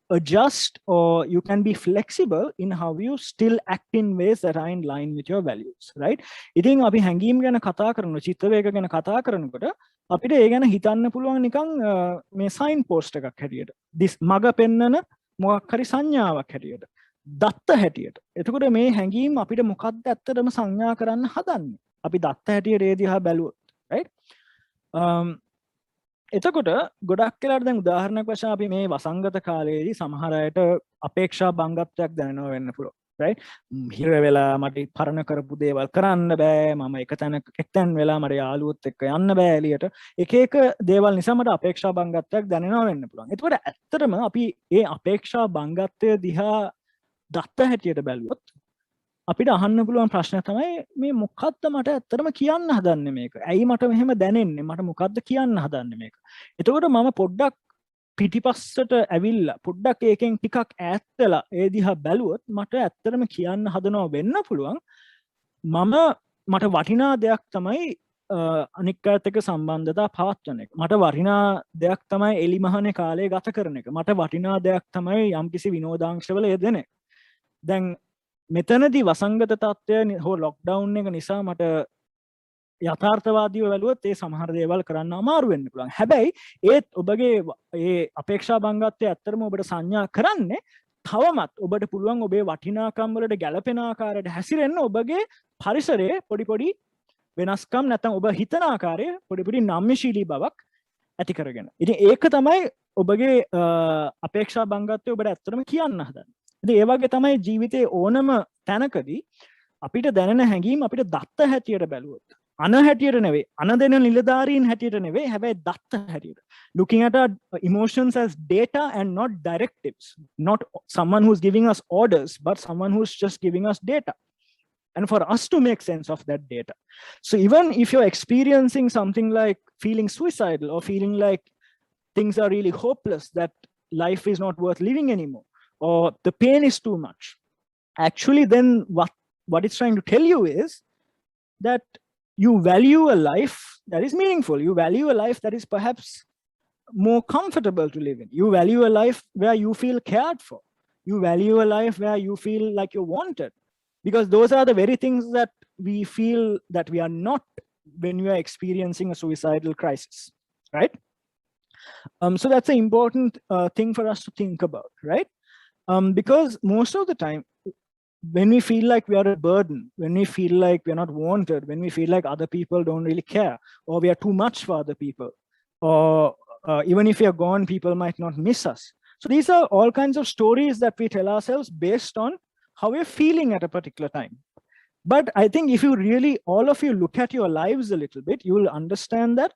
adjust, or you can be flexible in how you still act in ways that are in line with your values, right? ඉතින් අපි හැඟීම් ගැන කතා කරන, චිත්ත වේග ගැන කතා කරනකොට අපිට ඒ ගැන හිතන්න පුළුවන් නිකන් මේ සයින් පෝස්ට් එකක් හැටියට. this මග පෙන්නන මොකක් හරි සංඥාවක් හැටියට. දත්ත හැටියට. එතකොට මේ හැඟීම් අපිට මොකක්ද ඇත්තටම සංඥා කරන්න හදන්නේ? අපි දත්ත හැටියට ඒ දිහා බැලුවොත්, right? එතකොට ගොඩක් වෙලාවට දැන් උදාහරණයක් වශයෙන් අපි මේ වසංගත කාලයේදී සමහර අයට අපේක්ෂා බංගත්වයක් දැනෙනවා වෙන්න පුළුවන්, right? හිර වෙලා මට පරණ කරපු දේවල් කරන්න බෑ, මම එක්තැන් වෙලා මට යාළුවොත් එක්ක යන්න බෑ එළියට. එක දේවල් නිසා මට අපේක්ෂා බංගත්වයක් දැනෙනවා වෙන්න පුළුවන්. එතකොට ඇත්තටම අපි මේ අපේක්ෂා බංගත්වය දිහා දත්ත හැටියට බැලුවොත් අපිට අහන්න පුළුවන් ප්‍රශ්නය තමයි මේ මොකක්ද මට ඇත්තටම කියන්න හදන්නේ මේක? ඇයි මට මෙහෙම දැනෙන්නේ? මට මොකක්ද කියන්න හදන්නේ මේක? එතකොට මම පොඩ්ඩක් පිටිපස්සට ඇවිල්ලා පොඩ්ඩක් ඒකෙන් ටිකක් ඈත් වෙලා ඒ දිහා බැලුවොත් මට ඇත්තටම කියන්න හදනවා වෙන්න පුළුවන්. මට වටිනා දෙයක් තමයි අනික් අයත් එක්ක සම්බන්ධතා පවත්වන එක. මට වටිනා දෙයක් තමයි එලිමහනේ කාලය ගත කරන එක. මට වටිනා දෙයක් තමයි යම්කිසි විනෝදාංශවල යෙදෙන එක. දැන් මෙතනදී වසංගත තත්ත්වය හෝ ලොක්ඩවුන් එක නිසා මට යථාර්ථවාදීව බැලුවොත් ඒ සමහර දේවල් කරන්න අමාරු වෙන්න පුළුවන්. හැබැයි ඒත් ඔබගේ ඒ අපේක්ෂා බංගත්වය ඇත්තටම ඔබට සංඥා කරන්නේ තවමත් ඔබට පුළුවන් ඔබේ වටිනාකම් වලට ගැළපෙන ආකාරයට හැසිරෙන්න ඔබගේ පරිසරයේ පොඩි වෙනස්කම් නැත්නම් ඔබ හිතන ආකාරයේ පොඩි නම්‍යශීලී බවක් ඇති කරගෙන. ඉතින් ඒක තමයි ඔබගේ අපේක්ෂා බංගත්වය ඔබට ඇත්තටම කියන්න හදන්නේ. ඉතින් ඒ වගේ තමයි ජීවිතයේ ඕනම තැනකදී අපිට දැනෙන හැඟීම් අපිට දත්ත හැටියට බැලුවොත් අන හැටියට නෙවෙයි, අන දෙන නිලධාරීන් හැටියට නෙවෙයි, හැබැයි දත්ත හැටියට. Looking at our emotions as data and not directives, not someone who's giving us orders, but someone who's just giving us data. And for us to make sense of that data. So even if you're experiencing something like feeling suicidal or feeling like things are really hopeless, that life is not worth living anymore, or the pain is too much, actually then what it's trying to tell you is that you value a life that is meaningful. You value a life that is perhaps more comfortable to live in. You value a life where you feel cared for. You value a life where you feel like you're wanted. Because those are the very things that we feel that we are not when we are experiencing a suicidal crisis, right? So that's an important thing for us to think about, right? Because most of the time, when we feel like we are a burden, when we feel like we are not wanted, when we feel like other people don't really care, or we are too much for other people, or even if we are gone, people might not miss us. So these are all kinds of stories that we tell ourselves based on how we're feeling at a particular time. But I think if you really, all of you look at your lives a little bit, you will understand that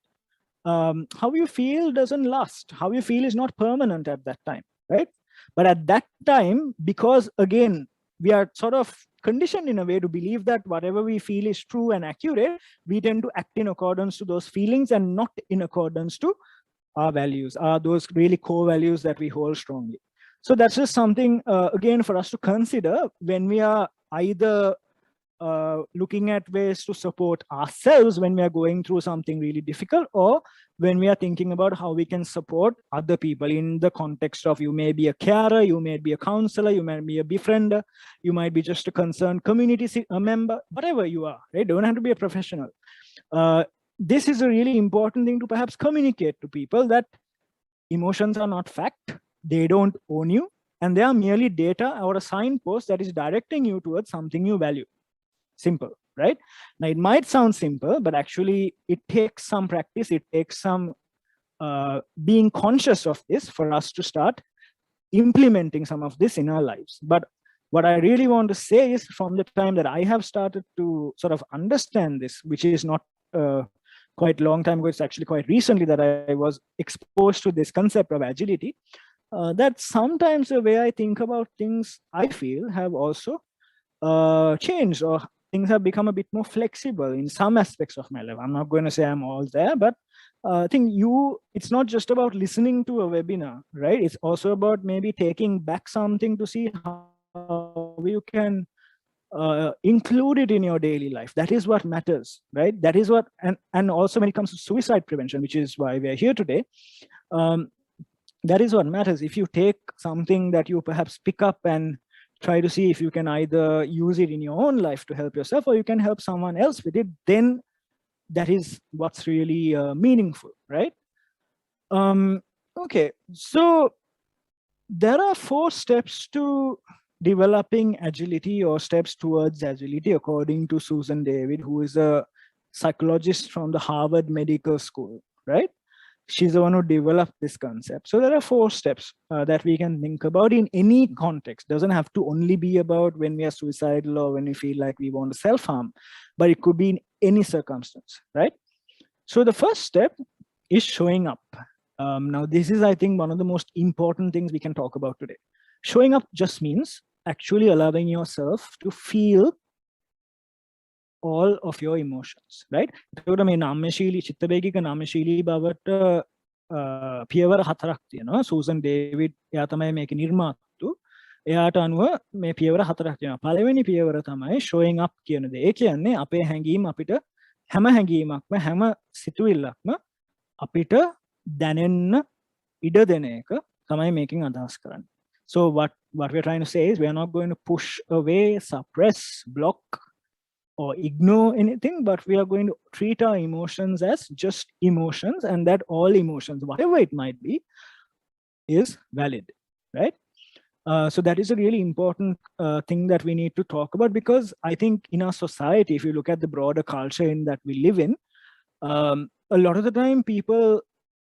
how you feel doesn't last. How you feel is not permanent at that time, right? But at that time, because again, we are sort of conditioned in a way to believe that whatever we feel is true and accurate, we tend to act in accordance to those feelings and not in accordance to our values, those really core values that we hold strongly. So that's just something, again, for us to consider when we are either looking at ways to support ourselves when we are going through something really difficult, or when we are thinking about how we can support other people in the context of you may be a carer, you may be a counselor, you might be a befriender, you might be just a concerned community member, whatever you are, right? Don't have to be a professional. This is a really important thing to perhaps communicate to people, that emotions are not fact, they don't own you, and they are merely data or a signpost that is directing you towards something you value. Simple, right? Now it might sound simple, but actually it takes some practice, it takes some being conscious of this for us to start implementing some of this in our lives. But what I really want to say is, from the time that I have started to sort of understand this, which is not quite long time ago, it's actually quite recently that I was exposed to this concept of agility, that sometimes the way I think about things, I feel, have also changed, or things have become a bit more flexible in some aspects of my life. I'm not going to say I'm all there, but I think it's not just about listening to a webinar, right? It's also about maybe taking back something to see how you can include it in your daily life. That is what matters, right? That is what, and also when it comes to suicide prevention, which is why we're here today, that is what matters. If you take something that you perhaps pick up and try to see if you can either use it in your own life to help yourself, or you can help someone else with it, then that is what's really meaningful, right? Okay, so there are 4 steps to developing agility, or steps towards agility, according to Susan David, who is a psychologist from the Harvard Medical School, right? She's the one who developed this concept. So there are 4 steps that we can think about in any context. Doesn't have to only be about when we are suicidal or when we feel like we want to self-harm, but it could be in any circumstance, right? So the first step is showing up. Now, this is, I think, one of the most important things we can talk about today. Showing up just means actually allowing yourself to feel all of your emotions, right? එතකොට මේ නාමශීලී චිත්තවේගික නාමශීලී බවට පියවර 4ක් තියෙනවා. Susan David එයා තමයි මේකේ නිර්මාතෘ. එයාට අනුව මේ පියවර 4ක් තියෙනවා. පළවෙනි පියවර තමයි showing up කියන දේ. ඒ කියන්නේ අපේ හැඟීම් අපිට හැම හැඟීමක්ම හැම සිතුවිල්ලක්ම අපිට දැනෙන්න ඉඩ දෙන එක තමයි මේකෙන් අදහස් කරන්නේ. So what we're trying to say is we are not going to push away, suppress, block, or ignore anything, but we are going to treat our emotions as just emotions, and that all emotions, whatever it might be, is valid, right? So that is a really important thing that we need to talk about, because I think in our society, if you look at the broader culture in that we live in, a lot of the time people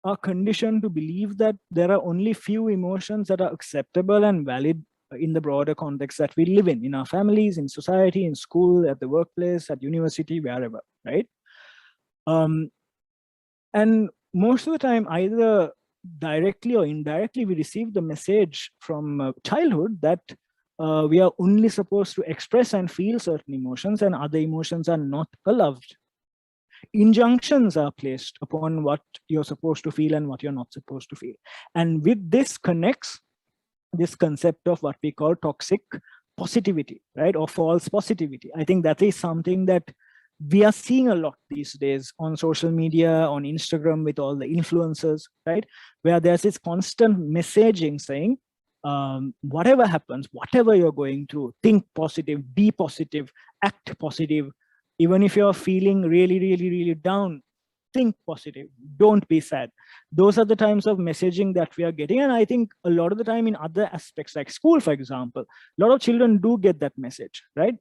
are conditioned to believe that there are only few emotions that are acceptable and valid in the broader context that we live in our families, in society, in school, at the workplace, at university, wherever, right? And most of the time, either directly or indirectly, we receive the message from childhood that we are only supposed to express and feel certain emotions, and other emotions are not allowed. Injunctions are placed upon what you're supposed to feel and what you're not supposed to feel. And with this connects this concept of what we call toxic positivity, right? Or false positivity. I think that is something that we are seeing a lot these days on social media, on Instagram, with all the influencers, right? Where there's this constant messaging saying, whatever happens, whatever you're going through, think positive, be positive, act positive. Even if you're feeling really, really, really down, think positive, don't be sad. Those are the times of messaging that we are getting. And I think a lot of the time in other aspects, like school, for example, a lot of children do get that message, right?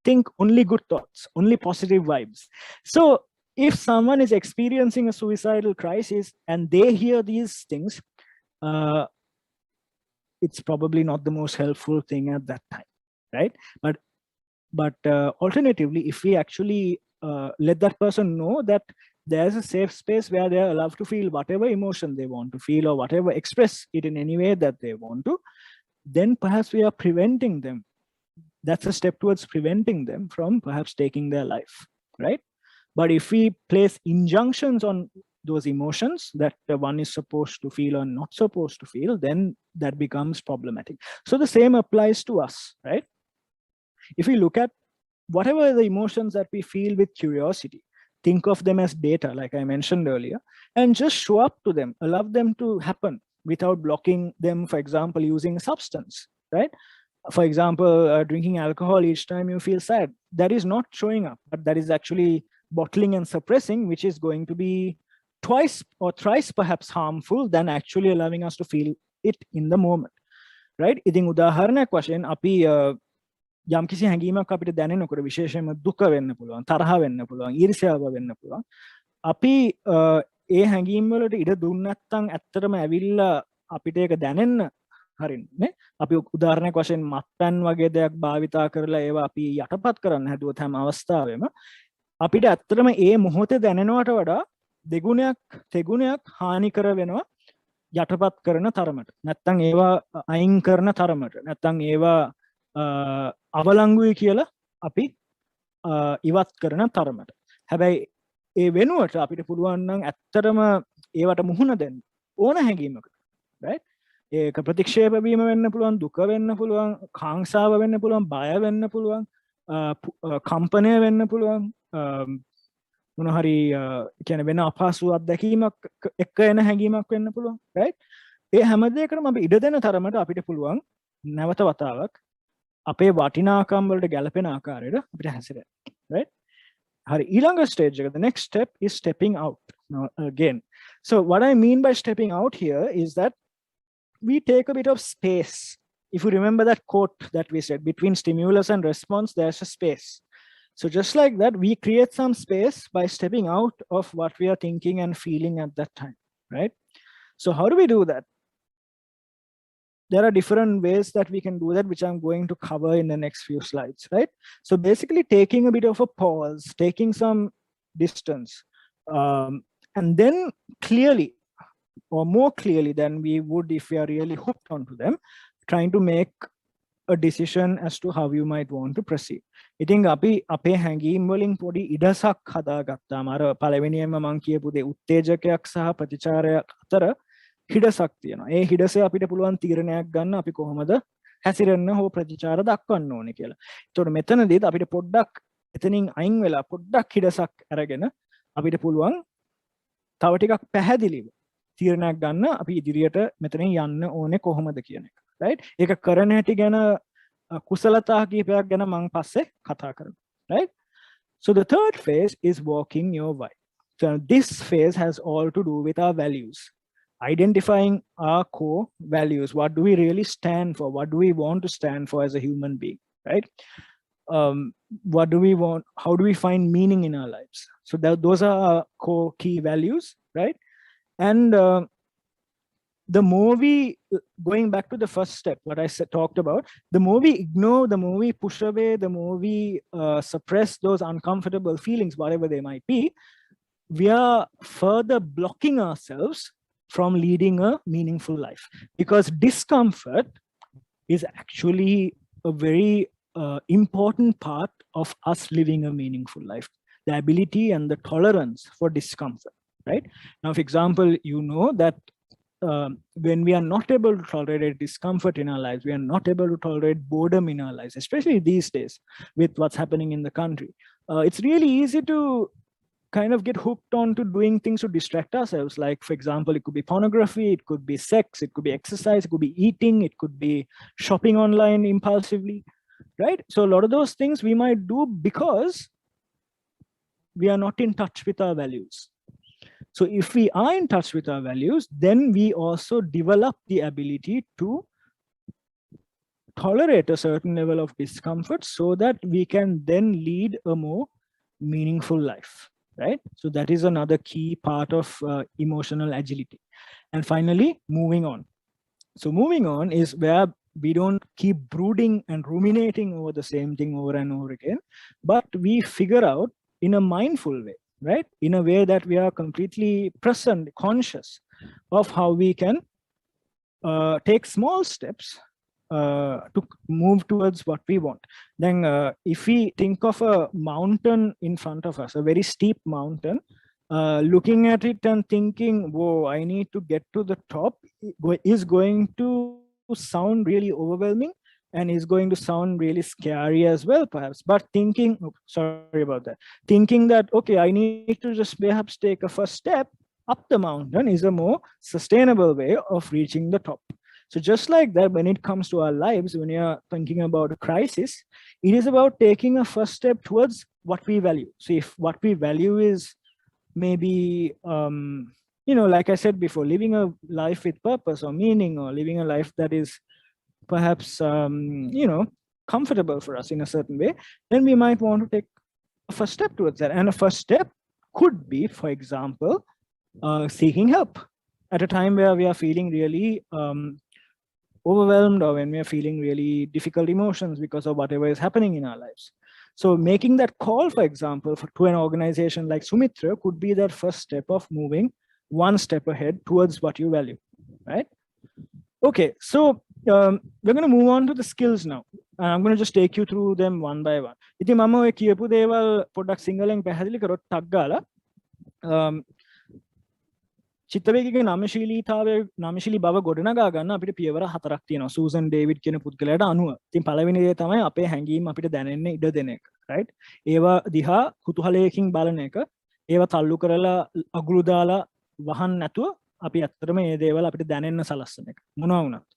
Think only good thoughts, only positive vibes. So if someone is experiencing a suicidal crisis and they hear these things, it's probably not the most helpful thing at that time, right? But alternatively, if we actually let that person know that there's a safe space where they are allowed to feel whatever emotion they want to feel, or whatever, express it in any way that they want to, then perhaps we are preventing them. That's a step towards preventing them from perhaps taking their life, right? But if we place injunctions on those emotions that one is supposed to feel or not supposed to feel, then that becomes problematic. So the same applies to us, right? If we look at whatever the emotions that we feel with curiosity, think of them as data, like I mentioned earlier, and just show up to them, allow them to happen without blocking them, for example, using a substance, right? For example, drinking alcohol each time you feel sad, that is not showing up, but that is actually bottling and suppressing, which is going to be twice or thrice perhaps harmful than actually allowing us to feel it in the moment, right? ඉතින් උදාහරණයක් වශයෙන් අපි යම්කිසි හැඟීමක් අපිට දැනෙනකොට, විශේෂයෙන්ම දුක වෙන්න පුළුවන්, තරහ වෙන්න පුළුවන්, ඊර්ෂ්‍යාව වෙන්න පුළුවන්. අපි ඒ හැඟීම් වලට ඉඩ දුන්නේ නැත්නම් ඇත්තටම ඇවිල්ලා අපිට ඒක දැනෙන්න හරින්නේ. අපි උදාහරණයක් වශයෙන් මත්පැන් වගේ දෙයක් භාවිතා කරලා ඒවා අපි යටපත් කරන්න හැදුවොත් හැම අවස්ථාවෙම අපිට ඇත්තටම ඒ මොහොතේ දැනෙනවට වඩා දෙගුණයක් තෙගුණයක් හානි කර වෙනවා යටපත් කරන තරමට. නැත්නම් ඒවා අයින් කරන තරමට. නැත්නම් ඒවා අවලංගුයි කියලා අපි ඉවත් කරන තරමට. හැබැයි ඒ වෙනුවට අපිට පුළුවන් නම් ඇත්තටම ඒවට මුහුණ දෙන්න ඕන හැඟීමකට, right? ඒක ප්‍රතික්ෂේප වීම වෙන්න පුළුවන්, දුක වෙන්න පුළුවන්, කාංසාව වෙන්න පුළුවන්, බය වෙන්න පුළුවන්, කම්පනය වෙන්න පුළුවන්, මොන හරි කියන්නේ වෙන අපහසු අත්දැකීමක් එක්ක එන හැඟීමක් වෙන්න පුළුවන්, right? ඒ හැම දෙයකටම අපි ඉඩ දෙන තරමට අපිට පුළුවන් නැවත වතාවක් අපේ වටිනාකම් වලට ගැලපෙන ආකාරයට අපිට හැසිරෙන්න, right? stage, the next step is stepping out. Now, again, so what I mean by stepping out here is that we take a bit of space. If you remember that quote that we said, between stimulus and response, there's a space. So just like that, we create some space by stepping out of what we are thinking and feeling at that time, right? So how do we do that? There are different ways that we can do that, which I'm going to cover in the next few slides, right? So basically taking a bit of a pause, taking some distance, and then clearly, or more clearly than we would if we are really hooked onto them, trying to make a decision as to how you might want to proceed. ඉතින් අපි අපේ හැඟීම් වලින් පොඩි ඉඩසක් හදාගත්තාම අර පළවෙනියෙන්ම මම කියපු දේ උත්තේජකයක් සහ ප්‍රතිචාරයක් අතර හිඩසක් තියෙනවා. ඒ හිඩසේ අපිට පුළුවන් තීරණයක් ගන්න අපි කොහොමද හැසිරෙන්න හෝ ප්‍රතිචාර දක්වන්න ඕනේ කියලා. ඒතකොට මෙතනදීත් අපිට පොඩ්ඩක් එතනින් අයින් වෙලා පොඩ්ඩක් හිඩසක් අරගෙන අපිට පුළුවන් තව ටිකක් පැහැදිලිව තීරණයක් ගන්න අපි ඉදිරියට මෙතනින් යන්න ඕනේ කොහොමද කියන එක. right? ඒක කරන හැටි ගැන කුසලතා කීපයක් ගැන මම පස්සේ කතා කරමු. right? So the third phase is walking your why. So this phase has all to do with our values. Identifying our core values. What do we really stand for? What do we want to stand for as a human being, right? What do we want? How do we find meaning in our lives? So those are our core key values, right? And the more we, going back to the first step, what I talked about, the more we ignore, the more we push away, the more we suppress those uncomfortable feelings, whatever they might be, we are further blocking ourselves from leading a meaningful life, because discomfort is actually a very important part of us living a meaningful life. The ability and the tolerance for discomfort, right? Now, for example, you know that when we are not able to tolerate discomfort in our lives, we are not able to tolerate boredom in our lives, especially these days with what's happening in the country. It's really easy to kind of get hooked on to doing things to distract ourselves. Like, for example, it could be pornography, it could be sex, it could be exercise, it could be eating, it could be shopping online impulsively, right? So a lot of those things we might do because we are not in touch with our values. So if we are in touch with our values, then we also develop the ability to tolerate a certain level of discomfort so that we can then lead a more meaningful life. Right? So that is another key part of emotional agility. And finally, moving on. So moving on is where we don't keep brooding and ruminating over the same thing over and over again, but we figure out in a mindful way, right? In a way that we are completely present, conscious of how we can take small steps to move towards what we want. Then if we think of a mountain in front of us, a very steep mountain, looking at it and thinking, whoa, I need to get to the top, is going to sound really overwhelming and is going to sound really scary as well, perhaps. But thinking, oh, sorry about that, thinking that, okay, I need to just perhaps take a first step up the mountain is a more sustainable way of reaching the top. So just like that, when it comes to our lives, when you're thinking about a crisis, it is about taking a first step towards what we value. So if what we value is maybe, you know, like I said before, living a life with purpose or meaning, or living a life that is perhaps, you know, comfortable for us in a certain way, then we might want to take a first step towards that. And a first step could be, for example, seeking help at a time where we are feeling really overwhelmed, or when we are feeling really difficult emotions because of whatever is happening in our lives. So making that call, for example, to an organization like Sumithrayo could be that first step of moving one step ahead towards what you value, right? Okay, so we're going to move on to the skills now. I'm going to just take you through them one by one. ඉතින් මම ඔය කියපු දේවල් පොඩ්ඩක් සිංහලෙන් පැහැදිලි කරොත් ටක් ගාලා චිත්තවේගයේ නාමශීලී බව ගොඩනගා ගන්න අපිට පියවර හතරක් තියෙනවා. සූසන් ඩේවිඩ් කියන පුද්ගලයාට අනුව. ඉතින් පළවෙනි දේ තමයි අපේ හැඟීම් අපිට දැනෙන්න ඉඩ දෙන එක, right? ඒවා දිහා කුතුහලයකින් බලන එක, ඒවා තල්ලු කරලා අගුළු දාලා වහන්න නැතුව අපි ඇත්තටම මේ දේවල් අපිට දැනෙන්න සලස්සන එක. මොනවා වුණත්.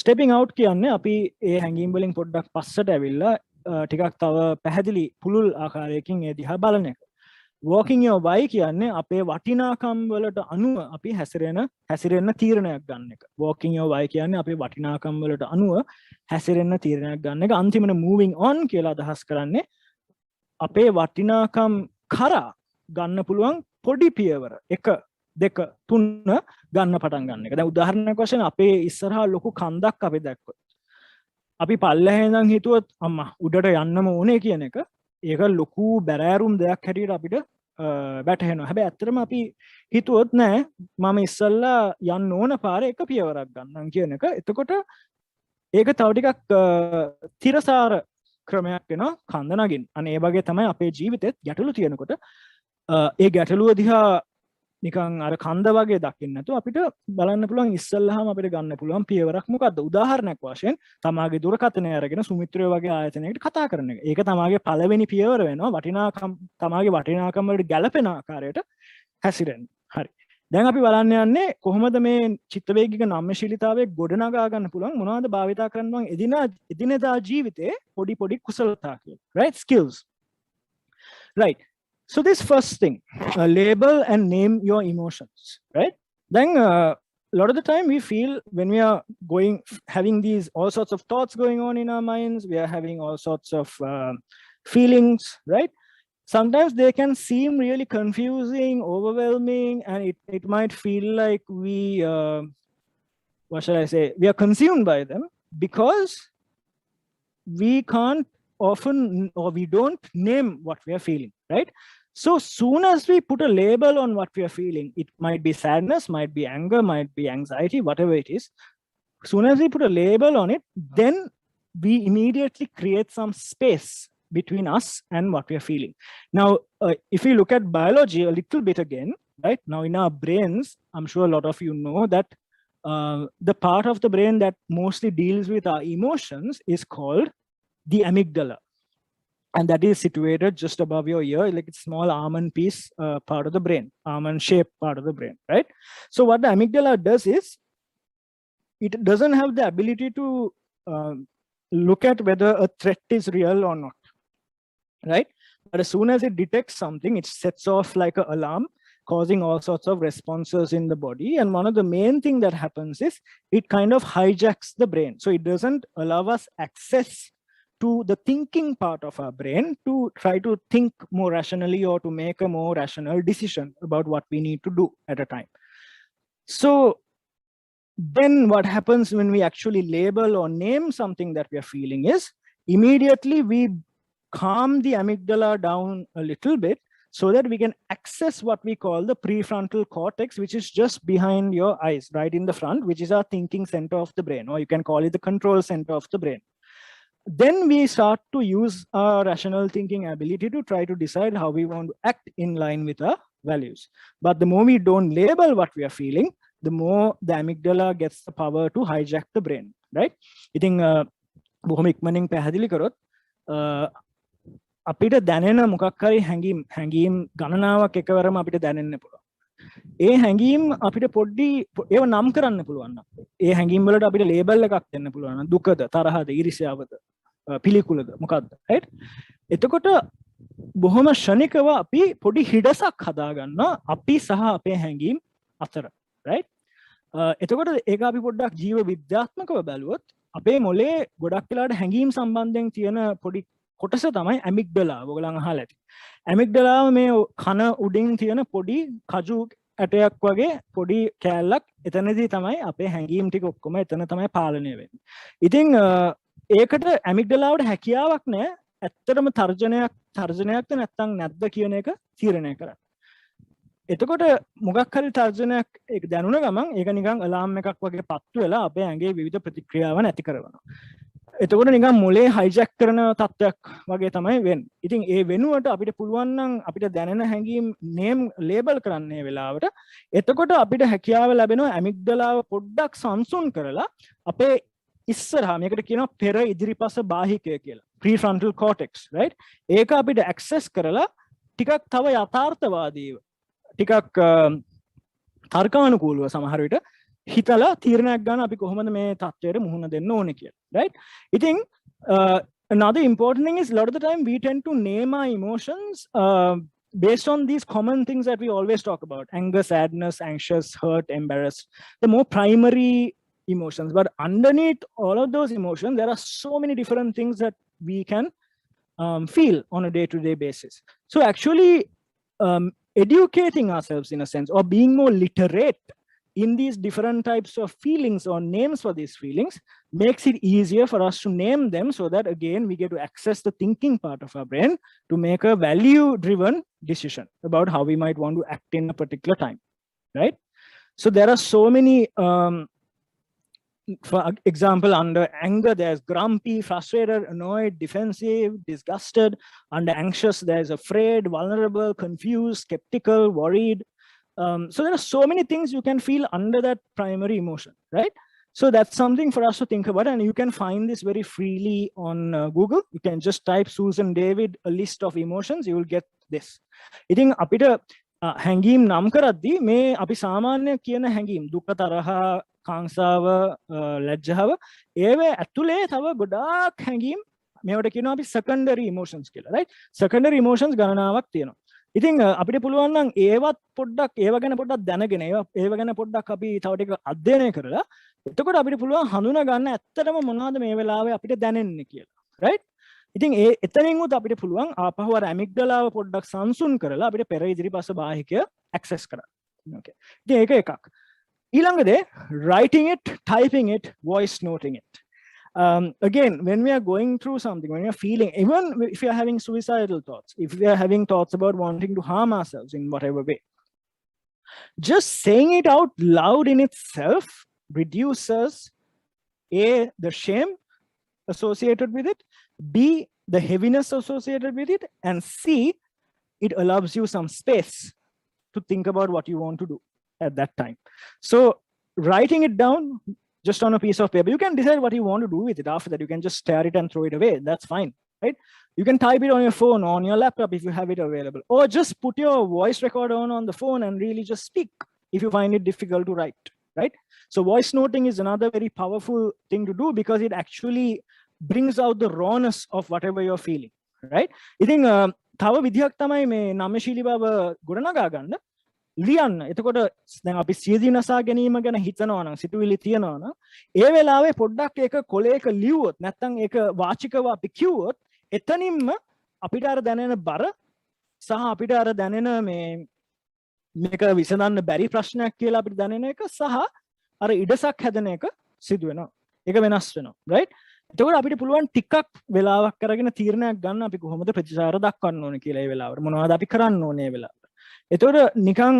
ස්ටෙපින් අවුට් කියන්නේ අපි ඒ හැඟීම් වලින් පොඩ්ඩක් පස්සට ඇවිල්ලා ටිකක් තව පැහැදිලි පුළුල් ආකාරයකින් ඒ දිහා බලන එක. walking your way කියන්නේ අපේ වටිනාකම් වලට අනුව අපි හැසිරෙන්න තීරණයක් ගන්න එක. walking your way කියන්නේ අපේ වටිනාකම් වලට අනුව හැසිරෙන්න තීරණයක් ගන්න එක. අන්තිමට moving on කියලා අදහස් කරන්නේ අපේ වටිනාකම් කරා ගන්න පුළුවන් පොඩි පියවර 1 2 3 ගන්න පටන් ගන්න එක. දැන් උදාහරණයක් වශයෙන් අපේ ඉස්සරහා ලොකු කන්දක් අපි දැක්කොත් අපි පල්ලෙහා ඉඳන් හිතුවොත් අම්මා උඩට යන්නම ඕනේ කියන එක ඒක ලොකු බැරෑරුම් දෙයක් හැටියට අපිට වැටහෙනවා. හැබැයි ඇත්තටම අපි හිතුවොත් නෑ මම ඉස්සල්ලා යන්න ඕන පාරේ එක පියවරක් ගන්නම් කියන එක. එතකොට ඒක තව ටිකක් තිරසාර ක්‍රමයක් වෙනවා කන්ද නගින්න. අනේ ඒ වගේ තමයි අපේ ජීවිතෙත් ගැටලු තියෙනකොට ඒ ගැටලුව දිහා නිකන් අර කන්ද වගේ දකින්න නැතුව අපිට බලන්න පුළුවන් ඉස්සල්ලාම අපිට ගන්න පුළුවන් පියවරක් මොකද්ද? උදාහරණයක් වශයෙන් තමාගේ දුරකථනය අරගෙන සුමිත්‍රය වගේ ආයතනයකට කතා කරන එක. ඒක තමාගේ පළවෙනි පියවර වෙනවා වටිනාකම් තමාගේ වටිනාකම් වලට ගැළපෙන ආකාරයට හැසිරෙන්න. හරි. දැන් අපි බලන්න යන්නේ කොහොමද මේ චිත්තවේගික නම්‍යශීලීතාවයේ ගොඩනගා ගන්න පුළුවන් මොනවද භාවිතා කරන්න පුළුවන් එදිනෙදා ජීවිතේ පොඩි කුසලතා කියලා. Right? Skills. Right. So this first thing, label and name your emotions, right? Then a lot of the time we feel when we are having these all sorts of thoughts going on in our minds, we are having all sorts of feelings, right? Sometimes they can seem really confusing, overwhelming, and it might feel like we, what shall I say, we are consumed by them because we can't often or we don't name what we are feeling, right? So soon as we put a label on what we are feeling, it might be sadness, might be anger, might be anxiety, whatever it is. Soon as we put a label on it, then we immediately create some space between us and what we are feeling. Now, if we look at biology a little bit again, right? Now in our brains, I'm sure a lot of you know that the part of the brain that mostly deals with our emotions is called the amygdala. And that is situated just above your ear, like a small almond piece part of the brain, almond shaped part of the brain, right? So what the amygdala does is, it doesn't have the ability to look at whether a threat is real or not, right? But as soon as it detects something, it sets off like an alarm, causing all sorts of responses in the body. And one of the main things that happens is, it kind of hijacks the brain. So it doesn't allow us access to the thinking part of our brain to try to think more rationally or to make a more rational decision about what we need to do at a time. So then what happens when we actually label or name something that we are feeling is, immediately we calm the amygdala down a little bit so that we can access what we call the prefrontal cortex, which is just behind your eyes, right in the front, which is our thinking center of the brain, or you can call it the control center of the brain. Then we start to use our rational thinking ability to try to decide how we want to act in line with our values. But the more we don't label what we are feeling, the more the amygdala gets the power to hijack the brain, right? ඉතින් බොහොම ඉක්මනින් පැහැදිලි කරොත් අපිට දැනෙන මොකක් හරි හැඟීම් ගණනාවක් එකවරම අපිට දැනෙන්න පුළුවන්. ඒ හැඟීම් අපිට පොඩ්ඩි ඒව නම් කරන්න පුළුවන්. ඒ හැඟීම් වලට අපිට ලේබල් එකක් දෙන්න පුළුවන්. දුකද, තරහද, ඊර්ෂ්‍යාවද, පිළිකුලද මොකක්ද, right? එතකොට බොහොම ශනිකව අපි පොඩි හිඩසක් හදාගන්නවා අපි සහ අපේ හැඟීම් අතර, right? එතකොට ඒක අපි පොඩ්ඩක් ජීව විද්‍යාත්මකව බැලුවොත් අපේ මොලේ ගොඩක් වෙලාවට හැඟීම් සම්බන්ධයෙන් තියෙන පොඩි කොටස තමයි ඇමිග්ඩලා. ඔයගොල්ලන් අහලා ඇති. ඇමිග්ඩලාව මේ කන උඩින් තියෙන පොඩි කජු ඇටයක් වගේ පොඩි කෑල්ලක්. එතනදී තමයි අපේ හැඟීම් ටික ඔක්කොම එතන තමයි පාලනය වෙන්නේ. ඉතින් ඒකට ඇමිග්ඩලාවට හැකියාවක් නැහැ ඇත්තටම තර්ජනයක්ද නැත්නම් නැද්ද කියන එක තීරණය කරන්න. එතකොට මොකක් හරි තර්ජනයක් ඒක දැනුණ ගමන් ඒක නිකන් අලාම් එකක් වගේ පත්තු වෙලා අපේ ඇඟේ විවිධ ප්‍රතික්‍රියාවන් ඇති කරනවා. එතකොට නිකන් මොලේ හයිජැක් කරන තත්ත්වයක් වගේ තමයි වෙන්නේ. ඉතින් ඒ වෙනුවට අපිට පුළුවන් නම් අපිට දැනෙන හැඟීම් නේම් ලේබල් කරන්න මේ වෙලාවට. එතකොට අපිට හැකියාව ලැබෙනවා ඇමිග්ඩලාව පොඩ්ඩක් සංසුන් කරලා අපේ ඉස්සරහා මේකට කියනවා පෙර ඉදිරිපස බාහිකය කියලා. prefrontal cortex, right? ඒක අපිට access කරලා ටිකක් තව යථාර්ථවාදීව ටිකක් තර්කානුකූලව සමහර විට හිතලා තීරණයක් ගන්න අපි කොහොමද මේ තත්ත්වයට මුහුණ දෙන්න ඕනේ කියලා, right? ඉතින් another important thing is a lot of the time we tend to name our emotions based on these common things that we always talk about: anger, sadness, anxious, hurt, embarrassed, the more primary emotions. But underneath all of those emotions, there are so many different things that we can feel on a day-to-day basis. So actually educating ourselves in a sense, or being more literate in these different types of feelings or names for these feelings, makes it easier for us to name them, so that again we get to access the thinking part of our brain to make a value-driven decision about how we might want to act in a particular time, right? So there are so many for example, under anger, there's grumpy, frustrated, annoyed, defensive, disgusted. Under anxious, there's afraid, vulnerable, confused, skeptical, worried. So there are so many things you can feel under that primary emotion, right? So that's something for us to think about, and you can find this very freely on Google. You can just type Susan David, a list of emotions, you will get this. I think apita hangim nam karaddi me api samanya kiyana hangim duka taraha කාංසාව ලැජ්ජාව ඒවේ ඇතුලේ තව ගොඩාක් හැඟීම් මේවට කියනවා අපි secondary emotions කියලා, right? Secondary emotions ගණනාවක් තියෙනවා. ඉතින් අපිට පුළුවන් නම් ඒවත් පොඩ්ඩක් ඒව ගැන පොඩ්ඩක් දැනගෙන ඒව ගැන පොඩ්ඩක් අපි තව ටික අධ්‍යයනය කරලා එතකොට අපිට පුළුවන් හඳුනා ගන්න ඇත්තටම මොනවද මේ වෙලාවේ අපිට දැනෙන්නේ කියලා, right? ඉතින් එතනින් උත් අපිට පුළුවන් ආපහු අර ඇමිග්ඩලාව පොඩ්ඩක් සංසුන් කරලා අපිට පෙර ඉදිරිපස බාහිකය access කරන්න. Okay. ඉතින් ඒක එකක්. ඊළඟදේ writing it, typing it, voice noting it. Again, when we are going through something, when we are feeling, even if we are having suicidal thoughts, if we are having thoughts about wanting to harm ourselves in whatever way, just saying it out loud in itself reduces A, the shame associated with it, B, the heaviness associated with it, and C, it allows you some space to think about what you want to do at that time. So writing it down just on a piece of paper, you can decide what you want to do with it. After that, you can just stare it and throw it away. That's fine, right? You can type it on your phone, on your laptop if you have it available, or just put your voice recorder on the phone and really just speak if you find it difficult to write, right? So voice noting is another very powerful thing to do because it actually brings out the rawness of whatever you're feeling, right? I think තව විදිහක් තමයි මේ නම්‍යශීලී බව ගොඩනගා ගන්න. ලියන්න. එතකොට දැන් අපි සියදී නසා ගැනීම ගැන හිතනවා නම් සිතුවිලි තියනවා නම් ඒ වෙලාවේ පොඩ්ඩක් ඒක කොලේක ලියුවොත් නැත්නම් ඒක වාචිකව අපි කිව්වොත් එතනින්ම අපිට අර දැනෙන බර සහ අපිට අර දැනෙන මේක විසඳන්න බැරි ප්‍රශ්නයක් කියලා අපිට දැනෙන එක සහ අර ඉඩසක් හැදෙන එක සිදු වෙනවා. ඒක වෙනස් වෙනවා, right? එතකොට අපිට පුළුවන් ටිකක් වෙලාවක් කරගෙන තීරණයක් ගන්න අපි කොහොමද ප්‍රතිචාර දක්වන්න ඕනේ කියලා ඒ වෙලාවට. මොනවද අපි කරන්න ඕනේ ඒ වෙලාවට. එතකොට නිකන්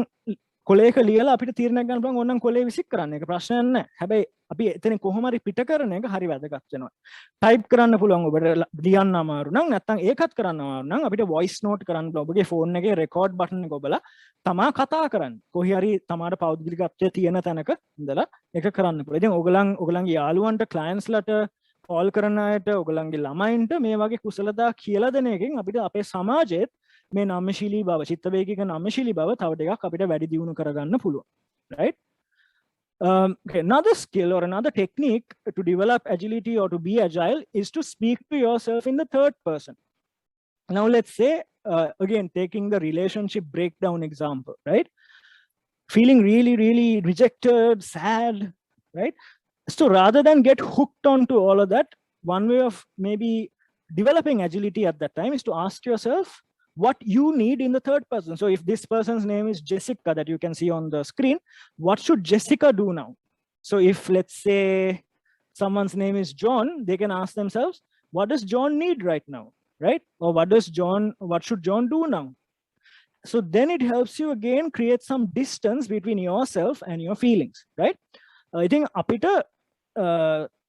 කොලේක ලියලා අපිට තීරණයක් ගන්න පුළුවන් ඕනනම් කොලේ විසික් කරන්න. ඒක ප්‍රශ්නයක් නැහැ. හැබැයි අපි එතන කොහොම හරි පිට කරන එක හරි වැදගත් වෙනවා. ටයිප් කරන්න පුළුවන් ඔබට ලියන්න අමාරු නම් නැත්නම් ඒකත් කරන්න අමාරු නම් අපිට වොයිස් නෝට් කරන්න පුළුවන්. ඔබගේ ෆෝන් එකේ රෙකෝඩ් බටන් එක ඔබලා තමා කතා කරන්න. කොහේ හරි තමාට පෞද්ගලිකත්වයේ තියෙන තැනක ඉඳලා ඒක කරන්න පුළුවන්. ඉතින් ඔයගලන්ගේ යාළුවන්ට ක්ලයන්ට්ස්ලට කෝල් කරන අයට ඔයගලන්ගේ ළමයින්ට මේ වගේ කුසලතා කියලා දෙන එකෙන් අපිට අපේ සමාජයේත් මේ නම්‍යශීලී බව, චිත්ත වේගික නම්‍යශීලී බව තව ටිකක් අපිට වැඩි දියුණු කරගන්න පුළුවන්, right? Okay, another skill or another technique to develop agility or to be agile is to speak to yourself in the third person. Now let's say again taking the relationship breakdown example, right? Feeling really rejected, sad, right? So rather than get hooked onto all of that, one way of maybe developing agility at that time is to ask yourself what you need in the third person. So if this person's name is Jessica that you can see on the screen, what should Jessica do now? So if let's say someone's name is John, they can ask themselves, what does John need right now, right? Or what should John do now? So then it helps you again create some distance between yourself and your feelings, right? I think අපිට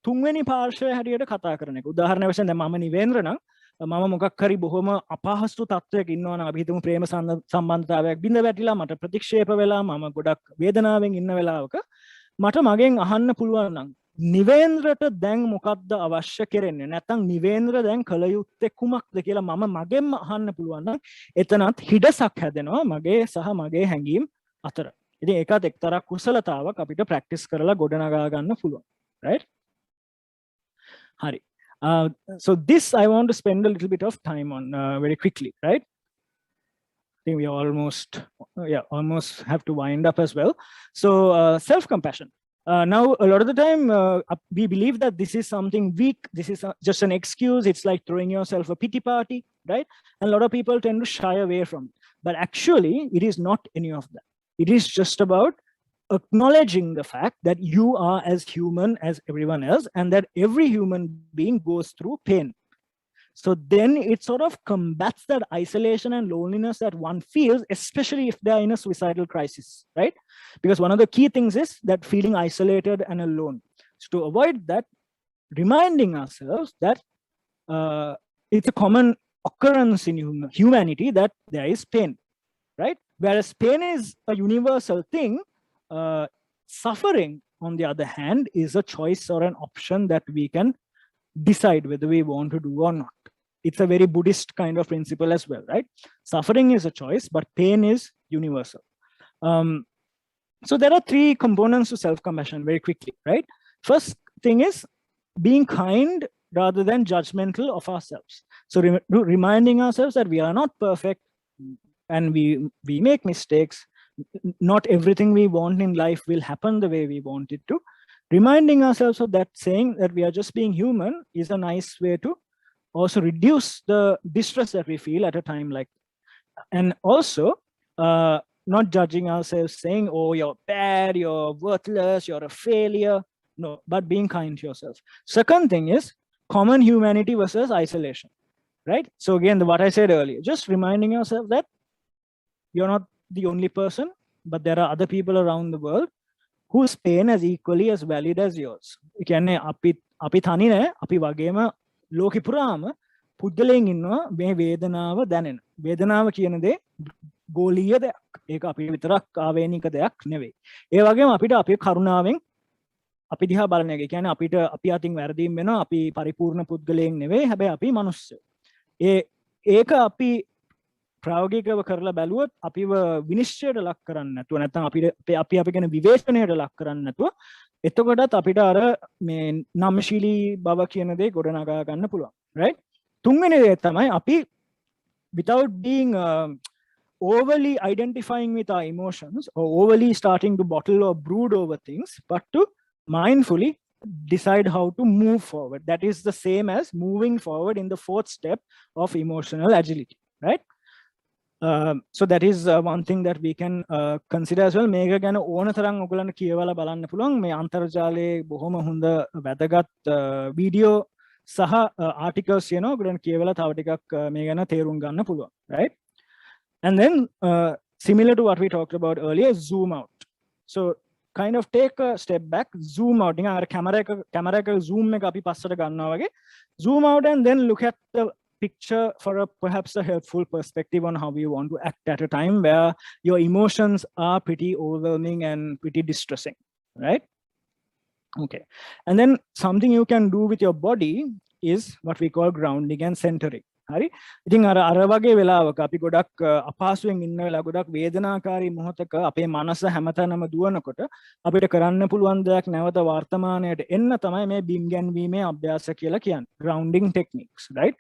තුන්වෙනි පාර්ශ්වය හැටියට කතා කරන එක. උදාහරණ වශයෙන් දැන් මම නිවේන්ද්‍ර නම් මම මොකක් හරි බොහොම අපහසු තත්වයක ඉන්නවා නම් අපි හිතමු ප්‍රේම සම්බන්ධතාවයක් බිඳ වැටිලා මට ප්‍රතික්ෂේප වෙලා මම ගොඩක් වේදනාවෙන් ඉන්න වෙලාවක මට මගෙන් අහන්න පුළුවන් නම් නිවේන්ද්‍රට දැන් මොකක්ද අවශ්‍ය කරන්නේ නැත්නම් නිවේන්ද්‍ර දැන් කල යුත්තේ කුමක්ද කියලා මම මගෙන්ම අහන්න පුළුවන් නම් එතනත් හිඩසක් හැදෙනවා මගේ සහ මගේ හැඟීම් අතර. ඉතින් ඒකත් එක්තරා කුසලතාවක් අපිට ප්‍රැක්ටිස් කරලා ගොඩනගා ගන්න පුළුවන්, right? Hari. So this I want to spend a little bit of time on very quickly, right? I think we almost, almost have to wind up as well. So self-compassion. Now, a lot of the time, we believe that this is something weak. This is just an excuse. It's like throwing yourself a pity party, right? And a lot of people tend to shy away from it. But actually, it is not any of that. It is just about acknowledging the fact that you are as human as everyone else, and that every human being goes through pain. So then it sort of combats that isolation and loneliness that one feels, especially if they're in a suicidal crisis, right? Because one of the key things is that feeling isolated and alone. So to avoid that, reminding ourselves that it's a common occurrence in humanity that there is pain, right? Whereas pain is a universal thing, suffering, on the other hand, is a choice or an option that we can decide whether we want to do or not. It's a very Buddhist kind of principle as well, right? Suffering is a choice, but pain is universal. So there are three components to self-compassion very quickly, right? First thing is being kind rather than judgmental of ourselves. So reminding ourselves that we are not perfect and we make mistakes. Not everything we want in life will happen the way we want it to. Reminding ourselves of that, saying that we are just being human, is a nice way to also reduce the distress that we feel at a time like that. And also not judging ourselves, saying, oh, you're bad, you're worthless, you're a failure. No, but being kind to yourself. Second thing is common humanity versus isolation, right? So again, what I said earlier, just reminding yourself that you're not the only person, but there are other people around the world whose pain is equally as valid as yours. කියන්නේ අපි තනි නෑ, අපි වගේම ලෝකෙ පුරාම පුද්ගලයන් ඉන්නවා මේ වේදනාව දැනෙන. වේදනාව කියන දේ ගෝලීය දෙයක්. ඒක අපි විතරක් ආවේනික දෙයක් නෙවෙයි. ඒ වගේම අපිට අපේ කරුණාවෙන් අපි දිහා බලන එක. කියන්නේ අපිට අපි අතින් වැරදීම් වෙනවා, අපි පරිපූර්ණ පුද්ගලයන් නෙවෙයි, හැබැයි අපි මිනිස්සු. ඒක අපි ප්‍රායෝගිකව කරලා බැලුවොත් අපිව විනිශ්චයට ලක් කරන්න නැතුව නැත්නම් අපි ගැන විවේචනයට ලක් කරන්න නැතුව එතකොටත් අපිට අර මේ නම්ශීලී බව කියන දේ ගොඩනගා ගන්න පුළුවන්, right? තුන්වෙනි දේ තමයි අපි without being overly identifying with our emotions or overly starting to bottle or brood over things, but to mindfully decide how to move forward. That is the same as moving forward in the fourth step of emotional agility, right? So that is one thing that we can consider as well. මේක ගැන ඕන තරම් ඔයගලන්ට කියවලා බලන්න පුළුවන්. මේ අන්තර්ජාලයේ බොහොම හොඳ වැදගත් වීඩියෝ සහ ආටිකල්ස් තියෙනවා. ඔයගලන්ට කියවලා තව ටිකක් මේ ගැන තේරුම් ගන්න පුළුවන්, right? And then similar to what we talked about earlier, zoom out. So kind of take a step back, zoom out. නිකන් අර කැමරා එක zoom එක අපි පස්සට ගන්නවා වගේ zoom out and then look at the picture for perhaps a helpful perspective on how you want to act at a time where your emotions are pretty overwhelming and pretty distressing, right? Okay. And then something you can do with your body is what we call grounding and centering. හරි. ඉතින් අර වගේ වෙලාවක අපි ගොඩක් අපහසුයෙන් ඉන්න වෙලාව ගොඩක් වේදනාකාරී මොහොතක අපේ මනස හැමතැනම දුවනකොට අපිට කරන්න පුළුවන් දෙයක් නැවත වර්තමානයට එන්න තමයි මේ බිම් ගැන්වීමේ අභ්‍යාස කියලා කියන්නේ. grounding techniques, right?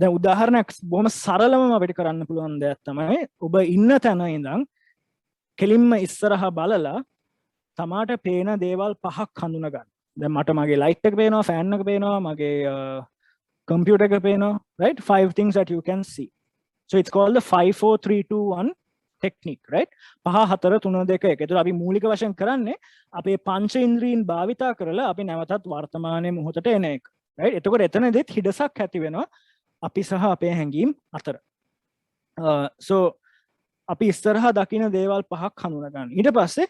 දැන් උදාහරණයක් බොහොම සරලවම අපිට කරන්න පුළුවන් දෙයක් තමයි ඔබ ඉන්න තැන ඉඳන් කෙලින්ම ඉස්සරහා බලලා තමාට පේන දේවල් පහක් හඳුනා ගන්න. දැන් මට මගේ ලයිට් එක පේනවා, ෆෑන් එක පේනවා, මගේ computer එක පේනවා, right? 5 things that you can see. So it's called the 5 4 3 2 1 technique, right? 5 4 3 2 1. ඒතර අපි මූලික වශයෙන් කරන්නේ අපේ පංච ඉන්ද්‍රීන් භාවිතා කරලා අපි නැවතත් වර්තමානයේ මොහොතට එන එක, right? එතකොට එතනදිත් හිඩසක් ඇති වෙනවා අපි සහ අපේ හැඟීම් අතර. So අපි ඉස්සරහා දකින්න දේවල් පහක් හඳුනා ගන්න. ඊට පස්සේ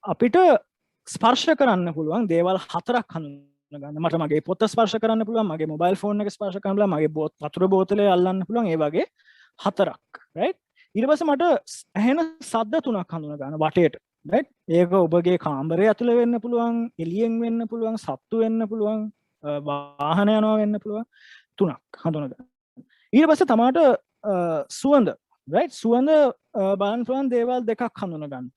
අපිට ස්පර්ශ කරන්න පුළුවන් දේවල් හතරක් හඳුනා ගන්න. මට මගේ පොත ස්පර්ශ කරන්න පුළුවන්, මගේ මොබයිල් ෆෝන් එක ස්පර්ශ කරන්න පුළුවන්, මගේ වතුර බෝතලේ අල්ලන්න පුළුවන්, ඒ වගේ හතරක්, right? ඊට පස්සේ මට ඇහෙන ශබ්ද තුනක් හඳුනා ගන්න වටේට, right? ඒක ඔබගේ කාමරය ඇතුළේ වෙන්න පුළුවන්, එළියෙන් වෙන්න පුළුවන්, සත්තු වෙන්න පුළුවන්, වාහන යනවා වෙන්න පුළුවන්, තුනක් හඳුනා ගන්න. ඊට පස්සේ තමාට සුවඳ, right? සුවඳ බලන්න පුළුවන් දේවල් දෙකක් හඳුනා ගන්න.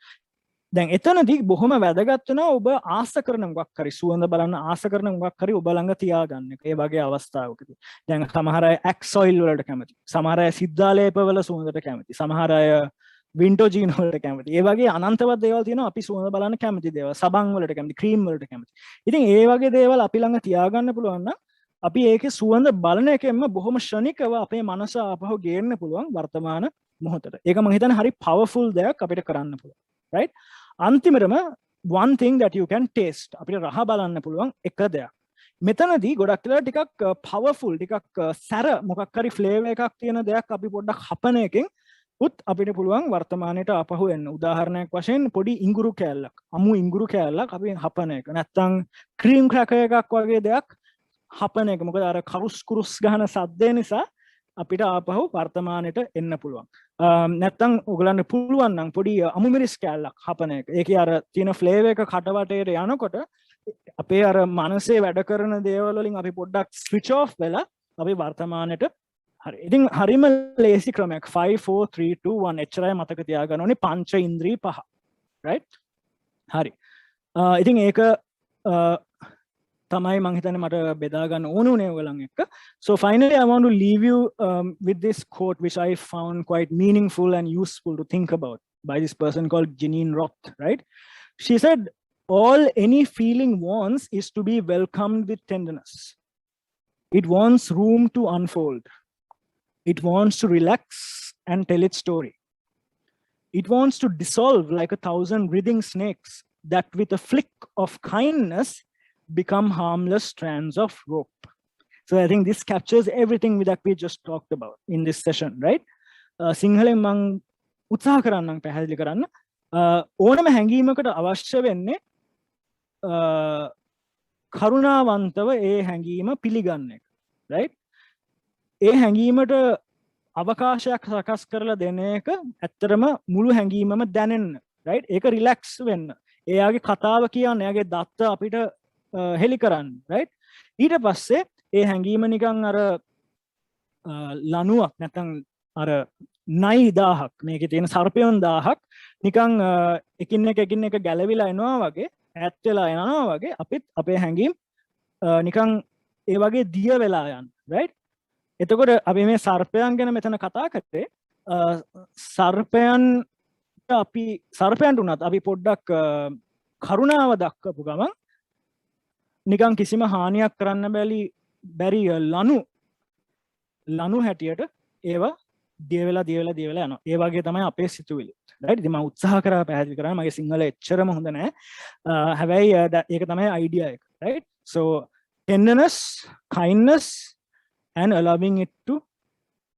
දැන් එතනදී බොහොම වැදගත් වෙනවා ඔබ ආස කරන මොකක් හරි සුවඳ බලන්න ආස කරන මොකක් හරි ඔබ ළඟ තියාගන්න එක. ඒ වගේ අවස්ථාවකදී. දැන් සමහර අය ඇක්ස් ඔයිල් වලට කැමති. සමහර අය සිද්ධාලේපවල සුවඳට කැමති. සමහර අය වින්ටෝජීන් වලට කැමති. ඒ වගේ අනන්තවත් දේවල් තියෙනවා අපි සුවඳ බලන්න කැමති දේවල්. සබන් වලට කැමති, ක්‍රීම් වලට කැමති. ඉතින් ඒ වගේ දේවල් අපි ළඟ තියාගන්න පුළුවන් නම් අපි ඒකේ සුවඳ බලන එකෙන්ම බොහොම ෂණිකව අපේ මනස ආපහු ගේන්න පුළුවන් වර්තමාන මොහොතට. ඒක මම හිතන්නේ හරි පවර්ෆුල් දෙයක් අපිට කරන්න පුළුවන්. right? අන්තිමටම one thing that you can taste අපිට රහ බලන්න පුළුවන් එක දෙයක්. මෙතනදී ගොඩක් වෙලා ටිකක් පවර්ෆුල් ටිකක් සැර මොකක් හරි ෆ්ලේවර් එකක් තියෙන දෙයක් අපි පොඩ්ඩක් හපන එකෙන් උත් අපිට පුළුවන් වර්තමානයට ආපහු එන්න. උදාහරණයක් වශයෙන් පොඩි ඉඟුරු කෑල්ලක්, අමු ඉඟුරු කෑල්ලක් අපි හපන එක. නැත්තම් ක්‍රීම් ක්‍රැකර් එකක් වගේ දෙයක් හපන එක. මොකද අර කරුස් කුරුස් ගහන සද්දේ නිසා අපිට ආපහු වර්තමානයට එන්න පුළුවන්. නැත්තම් ඔයගලන්ට පුළුවන් නම් පොඩි අමු මිරිස් කෑල්ලක් හපන එක. ඒකේ අර තියෙන ෆ්ලේවර් එක කටවටේට යනකොට අපේ අර මනසේ වැඩ කරන දේවල් වලින් අපි පොඩ්ඩක් ස්විච් ඔෆ් වෙලා අපි වර්තමානයට හරි. ඉතින් හරිම ලේසි ක්‍රමයක් 5 4 3 2 1 එච්චරයි මතක තියාගන්න ඕනේ පංච ඉන්ද්‍රිය පහ. right? හරි. ඉතින් ඒක තමයි මං හිතන්නේ මට බෙදා ගන්න ඕන උනේ ඔයගලන් එක්ක. So finally I want to leave you with this quote which I found quite meaningful and useful to think about by this person called Jeanine Roth, right? She said, all any feeling wants is to be welcomed with tenderness. It wants room to unfold. It wants to relax and tell its story. It wants to dissolve like 1,000 writhing snakes that with a flick of kindness become harmless strands of rope. So I think this captures everything that we just talked about in this session, right? සිංහලෙන් මං උත්සාහ කරන්නම් පැහැදිලි කරන්න. ඕනම හැඟීමකට අවශ්‍ය වෙන්නේ කරුණාවන්තව ඒ හැඟීම පිළිගන්න එක, right? ඒ හැඟීමට අවකාශයක් සකස් කරලා දෙන එක ඇත්තටම මුළු හැඟීමම දැනෙන්න, right? ඒක රිලැක්ස් වෙන්න. එයාගේ කතාව කියන්න, එයාගේ දත්ත අපිට හෙලි කරන්න, right? ඊට පස්සේ ඒ හැඟීම නිකන් අර ලණුවක් නැත්නම් අර නයි 1000ක් මේකේ තියෙන සර්පයන් 1000ක් නිකන් එකින් එක ගැලවිලා එනවා වගේ ඈත් වෙලා යනවා වගේ අපිත් අපේ හැඟීම් නිකන් ඒ වගේ දිය වෙලා යන, right? එතකොට අපි මේ සර්පයන් ගැන මෙතන කතා කරේ සර්පයන්ට උනත් අපි පොඩ්ඩක් කරුණාව දක්වපු ගමන් නිකන් කිසිම හානියක් කරන්න බැරි ලනු හැටියට ඒවා දිය වෙලා යනවා. ඒ වගේ තමයි අපේ සිතුවිලි. right? ඉතින් මම උත්සාහ කරා පැහැදිලි කරන්න. මගේ සිංහල එච්චරම හොඳ නැහැ. හැබැයි ඒක තමයි idea එක. right? So tenderness, kindness and allowing it to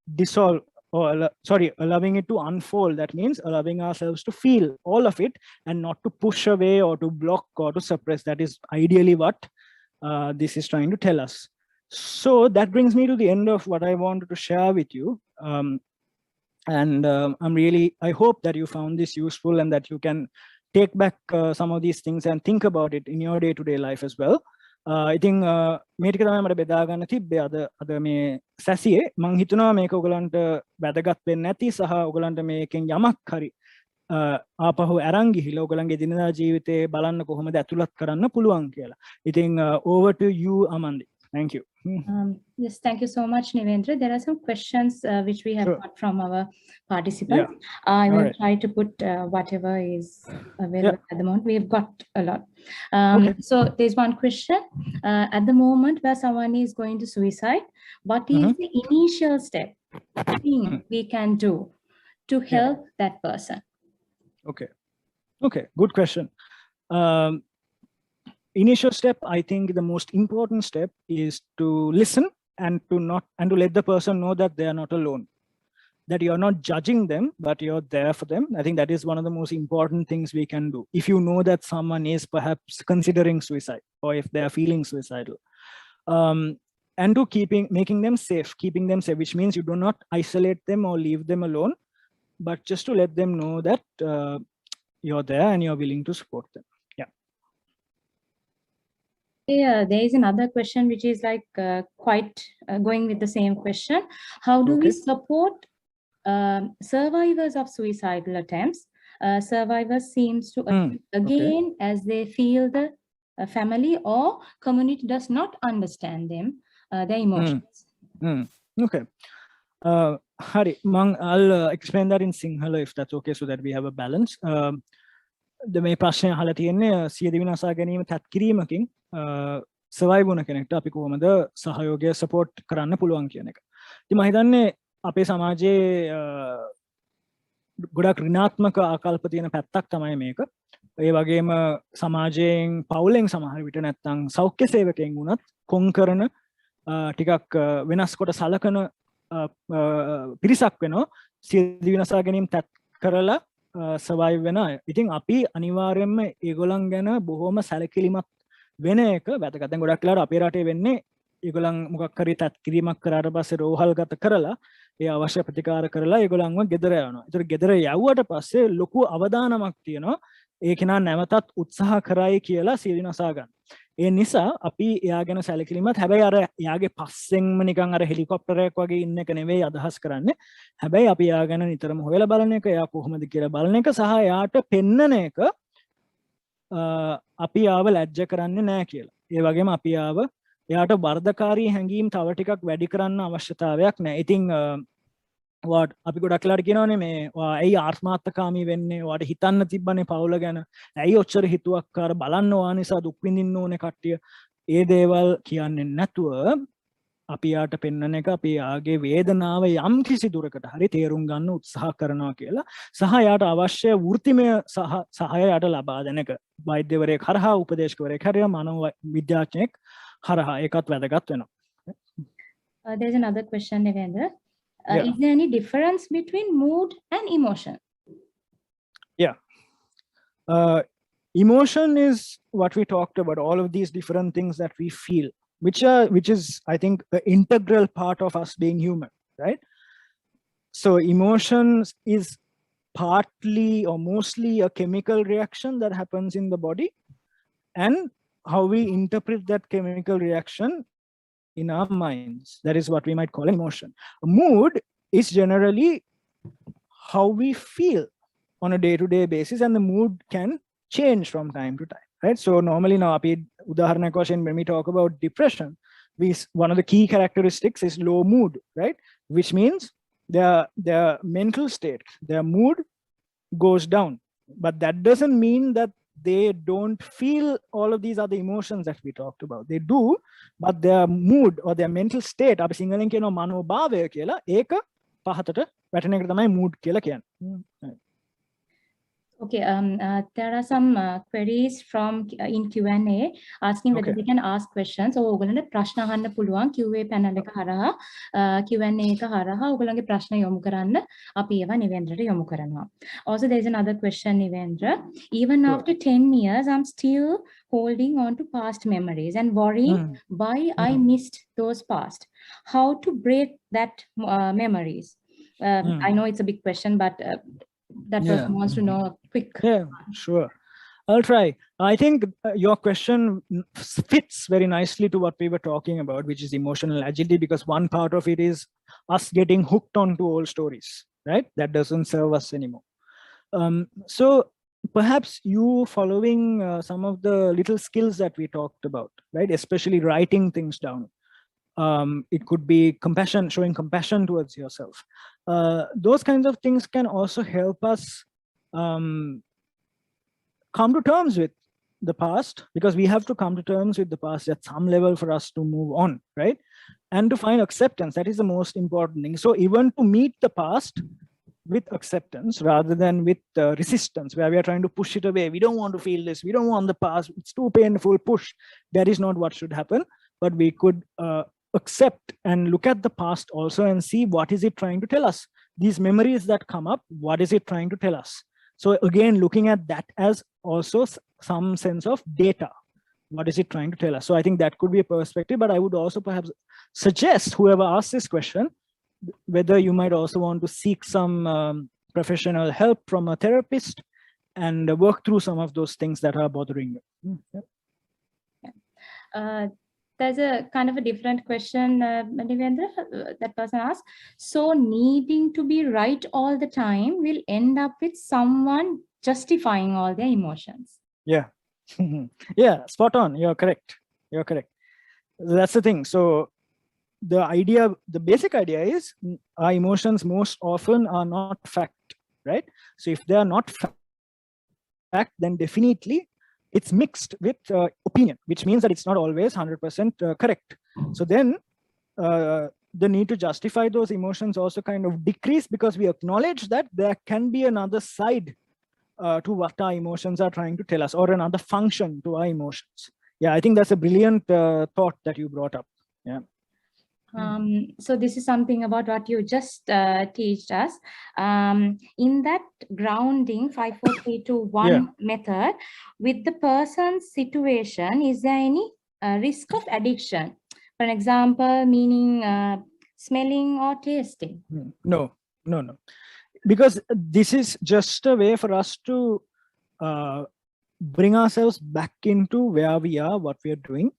dissolve allowing it to unfold. That means allowing ourselves to feel all of it and not to push away or to block or to suppress. That is ideally what this is trying to tell us. So that brings me to the end of what I wanted to share with you. I hope that you found this useful and that you can take back some of these things and think about it in your day-to-day life as well. ඉතින් මේ ටික තමයි මට බෙදා ගන්න තිබ්බේ අද මේ සැසියේ. මම හිතනවා මේක ඔයගලන්ට වැදගත් වෙන්න ඇති සහ ඔයගලන්ට මේකෙන් යමක් හරි ආපහු අරන් ගිහිලා ඔයගලන්ගේ දිනදා ජීවිතේ බලන්න කොහොමද ඇතුළත් කරන්න පුළුවන් කියලා. ඉතින් over to you Amandi. Thank you. Yes, thank you so much, Nivendra. There are some questions which we have got from our participants. I will try to put whatever is available at the moment. We have got a lot. So there's one question. At the moment where someone is going to suicide, what is the initial step thing we can do to help that person? Okay, good question. Initial step, I think the most important step is to listen and to let the person know that they are not alone, that you are not judging them, but you're there for them. I think that is one of the most important things we can do. If you know that someone is perhaps considering suicide or if they are feeling suicidal, and to making them safe, which means you do not isolate them or leave them alone, but just to let them know that you're there and you're willing to support them. There is another question which is like quite going with the same question. How do we support survivors of suicidal attempts survivors seems to Okay. again as they feel the family or community does not understand them, their emotions. Okay. Hari, I'll explain that in Sinhala if that's okay, so that we have a balance. The මේ ප්‍රශ්නය අහලා තියෙන්නේ සිය දිවි නසා ගැනීම තත් කිරීමකින් survive වුණ කෙනෙක්ට අපි කොහොමද සහයෝගය සපෝට් කරන්න පුළුවන් කියන එක. ඉතින් මම හිතන්නේ අපේ සමාජයේ ගොඩක් ඍණාත්මක ආකල්ප තියෙන පැත්තක් තමයි මේක. ඒ වගේම සමාජයෙන් පවුලෙන් සමහර විට නැත්තම් සෞඛ්‍ය සේවකයන් වුණත් කොන් කරන ටිකක් වෙනස් කොට සලකන පිරිසක් වෙනවා සිය දිවි නසා ගැනීම තත් කරලා සර්වයිව් වෙන අය. ඉතින් අපි අනිවාර්යයෙන්ම ඒගොල්ලන් ගැන බොහොම සැලකිලිමත් වෙන එක වැදගත්. දැන් ගොඩක් වෙලාවට අපේ රටේ වෙන්නේ ඒගොල්ලන් මොකක් හරි තත් කිරීමක් කරාට පස්සේ රෝහල්ගත කරලා ඒ අවශ්‍ය ප්‍රතිකාර කරලා ඒගොල්ලන්ව ගෙදර යවනවා. ඒතර ගෙදර යවුවට පස්සේ ලොකු අවදානමක් තියෙනවා. ඒ කෙනා නැවතත් උත්සාහ කරයි කියලා සිය දිවි නසා ගන්න. ඒ නිසා අපි එයා ගැන සැලකිලිමත්. හැබැයි අර එයාගේ පස්සෙන්ම නිකන් අර හෙලිකොප්ටරයක් වගේ ඉන්න එක නෙවෙයි අදහස් කරන්නේ. හැබැයි අපි එයා ගැන නිතරම හොයලා බලන එක, එයා කොහොමද කියලා බලන එක සහ එයාට පෙන්නන එක අපි ආව ලැජ්ජ කරන්නේ නැහැ කියලා. ඒ වගේම අපි ආව එයාට වර්ධකාරී හැඟීම් තව ටිකක් වැඩි කරන්න අවශ්‍යතාවයක් නැහැ. ඉතින් වාට අපි ගොඩක් වෙලාට කියනවනේ මේ ඇයි ආත්මාර්ථකාමී වෙන්නේ? වාට හිතන්න තිබ්බනේ පවුල ගැන. ඇයි ඔච්චර හිතුවක්කාර බලන්න ඕන නිසා දුක් විඳින්න ඕනේ කට්ටිය. ඒ දේවල් කියන්නේ නැතුව අපි යාට පෙන්වන එක අපි යාගේ වේදනාව යම් කිසි දුරකට හරි තේරුම් ගන්න උත්සාහ කරනවා කියලා සහ යාට අවශ්‍ය වෘත්තිමය සහාය යාට ලබා දෙන එක වෛද්‍යවරයෙක් හරහා උපදේශකවරයෙක් හරහා මනෝවිද්‍යාඥයෙක් හරහා ඒකත් වැදගත් වෙනවා. There's another question, Nivendra. Is there any difference between mood and emotion? Yeah. Emotion is what we talked about, all of these different things that we feel, which is, I think, an integral part of us being human, right? So emotions is partly or mostly a chemical reaction that happens in the body, and how we interpret that chemical reaction in our minds. That is what we might call emotion. A mood is generally how we feel on a day-to-day basis, and the mood can change from time to time, right? So normally now when we talk about depression, one of the key characteristics is low mood, right? Which means their mental state, their mood goes down, but that doesn't mean that they don't feel all of these other emotions that we talked about. They do, but their mood or their mental state, අපි සිංහලෙන් කියනවා මනෝභාවය කියලා, ඒක පහතට වැටෙන එකට තමයි mood කියලා කියන්නේ. Okay, there are some queries from in Q&A asking whether they can ask questions. So, ඔයගොල්ලන්ට ප්‍රශ්න අහන්න පුළුවන් QA panel එක හරහා Q&A එක හරහා ඔයගොල්ලන්ගේ ප්‍රශ්න යොමු කරන්න අපි ඒවා නිවෙන්ද්‍රට යොමු කරනවා. Also, there is another question, Nivendra. Even after 10 years, I'm still holding on to past memories and worrying why I missed those past. How to break that memories? I know it's a big question, but that person wants to know a quick. Yeah, sure. I'll try. I think your question fits very nicely to what we were talking about, which is emotional agility, because one part of it is us getting hooked onto old stories, right? That doesn't serve us anymore. So perhaps you following some of the little skills that we talked about, right? Especially writing things down. It could be compassion, showing compassion towards yourself. Those kinds of things can also help us come to terms with the past, because we have to come to terms with the past at some level for us to move on, right? And to find acceptance, that is the most important thing. So even to meet the past with acceptance rather than with resistance, where we are trying to push it away. We don't want to feel this. We don't want the past. It's too painful. Push. That is not what should happen. But we could accept and look at the past also and see what is it trying to tell us. These memories that come up, what is it trying to tell us? So again, looking at that as also some sense of data. What is it trying to tell us? So I think that could be a perspective, but I would also perhaps suggest whoever asks this question, whether you might also want to seek some professional help from a therapist and work through some of those things that are bothering you. There's a kind of a different question, Nivendra, that person asked. So needing to be right all the time will end up with someone justifying all their emotions. Yeah. Yeah, spot on. You're correct. You're correct. That's the thing. So the basic idea is our emotions most often are not fact, right? So if they are not fact, then definitely it's mixed with opinion, which means that it's not always 100% correct. So then the need to justify those emotions also kind of decrease, because we acknowledge that there can be another side to what our emotions are trying to tell us, or another function to our emotions. Yeah, I think that's a brilliant thought that you brought up. Yeah. So this is something about what you just teached us. In that grounding 5, 4, 3, 2, 1 method, with the person's situation, is there any risk of addiction? For example, meaning smelling or tasting? No. Because this is just a way for us to bring ourselves back into where we are, what we are doing.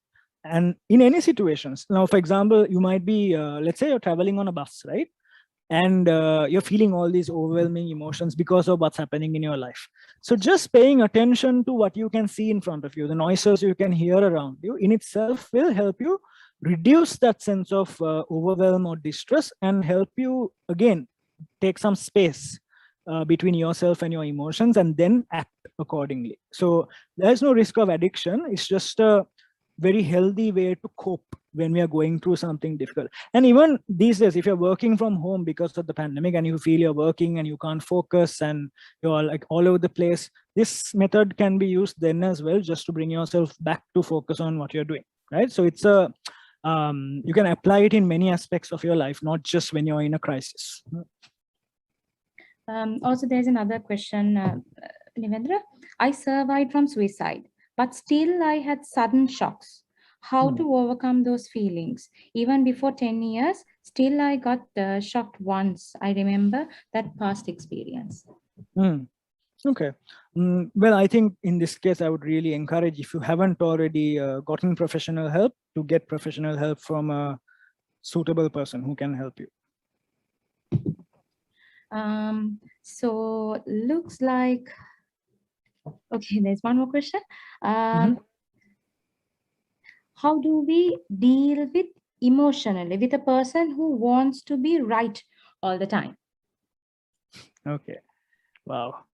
And in any situations, now, for example, you might be, let's say you're traveling on a bus, right? And you're feeling all these overwhelming emotions because of what's happening in your life. So just paying attention to what you can see in front of you, the noises you can hear around you, in itself will help you reduce that sense of overwhelm or distress, and help you, again, take some space between yourself and your emotions, and then act accordingly. So there's no risk of addiction. It's just a very healthy way to cope when we are going through something difficult. And even these days, if you're working from home because of the pandemic and you feel you're working and you can't focus and you're like all over the place, this method can be used then as well, just to bring yourself back to focus on what you're doing, right? So it's a you can apply it in many aspects of your life, not just when you're in a crisis. Also, there's another question, Nivendra. I survived from suicide, but still I had sudden shocks. How to overcome those feelings? Even before 10 years, still I got shocked once. I remember that past experience. Okay. Well, I think in this case, I would really encourage, if you haven't already gotten professional help, to get professional help from a suitable person who can help you. So looks like, okay, there's one more question. How do we deal with emotionally with a person who wants to be right all the time? Okay. Wow.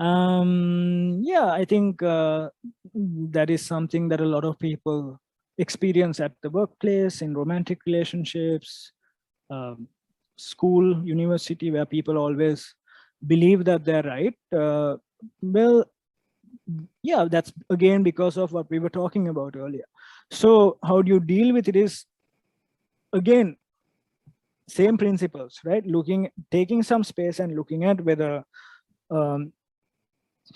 Yeah, I think that is something that a lot of people experience at the workplace, in romantic relationships, school, university, where people always believe that they're right. Well, yeah, that's again because of what we were talking about earlier. So how do you deal with it is, again, same principles, right? Taking some space and looking at whether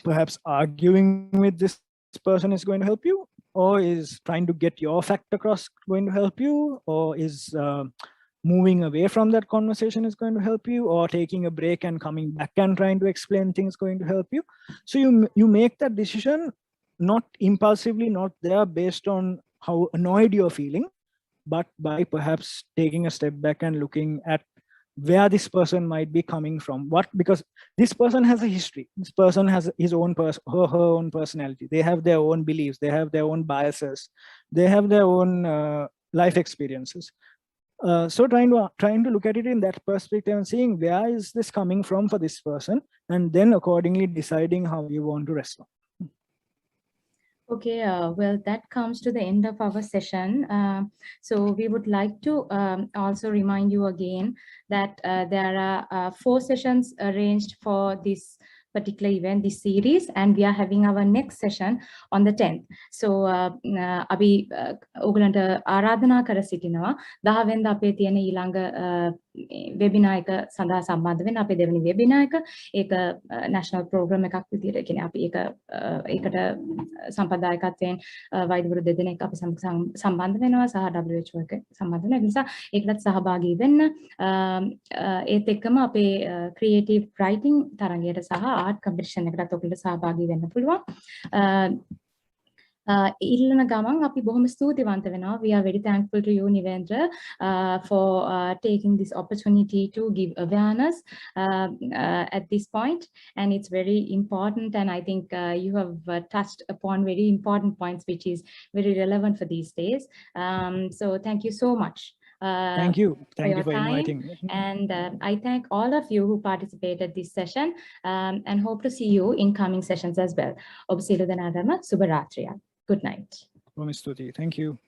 perhaps arguing with this person is going to help you, or is trying to get your fact across going to help you, or is moving away from that conversation is going to help you, or taking a break and coming back and trying to explain things going to help you. So you make that decision, not impulsively, not there based on how annoyed you're feeling, but by perhaps taking a step back and looking at where this person might be coming from. Because this person has a history, this person has his own her own personality, they have their own beliefs, they have their own biases, they have their own life experiences. So trying to look at it in that perspective and seeing where is this coming from for this person, and then accordingly deciding how you want to respond. Okay, well, that comes to the end of our session. So we would like to also remind you again that there are 4 sessions arranged for this particular event, this series, and we are having our next session on the 10th. So අපි ඔයගලන්ට ආරාධනා කර සිටිනවා 10 වෙනිදා අපේ තියෙන ඊළඟ වෙබිනාර් එක සඳහා සම්බන්ධ වෙන අපේ දෙවෙනි වෙබිනාර් එක. ඒක national program එකක් විදියට කියන්නේ අපි ඒකට සම්ප්‍රදායිකත්වයෙන් වෛද්‍යවරු දෙදෙනෙක් අපි සම්බන්ධ වෙනවා සහ WHO එක සම්බන්ධ වෙනවා. ඒ නිසා ඒකටත් සහභාගී වෙන්න. ඒත් එක්කම අපේ creative writing තරඟයට සහ art competition එකටත් ඔයගොල්ලෝ සහභාගී වෙන්න පුළුවන්. ඉල්ලන ගමන් අපි බොහොම ස්තුතිවන්ත වෙනවා. We are very thankful to you, Nivendra, for taking this opportunity to give awareness at this point. And it's very important. And I think you have touched upon very important points, which is very relevant for these days. So thank you so much. Thank you for inviting me. And I thank all of you who participated this session and hope to see you in coming sessions as well. Ob silu denatama Subha Ratriya. Good night. Thank you.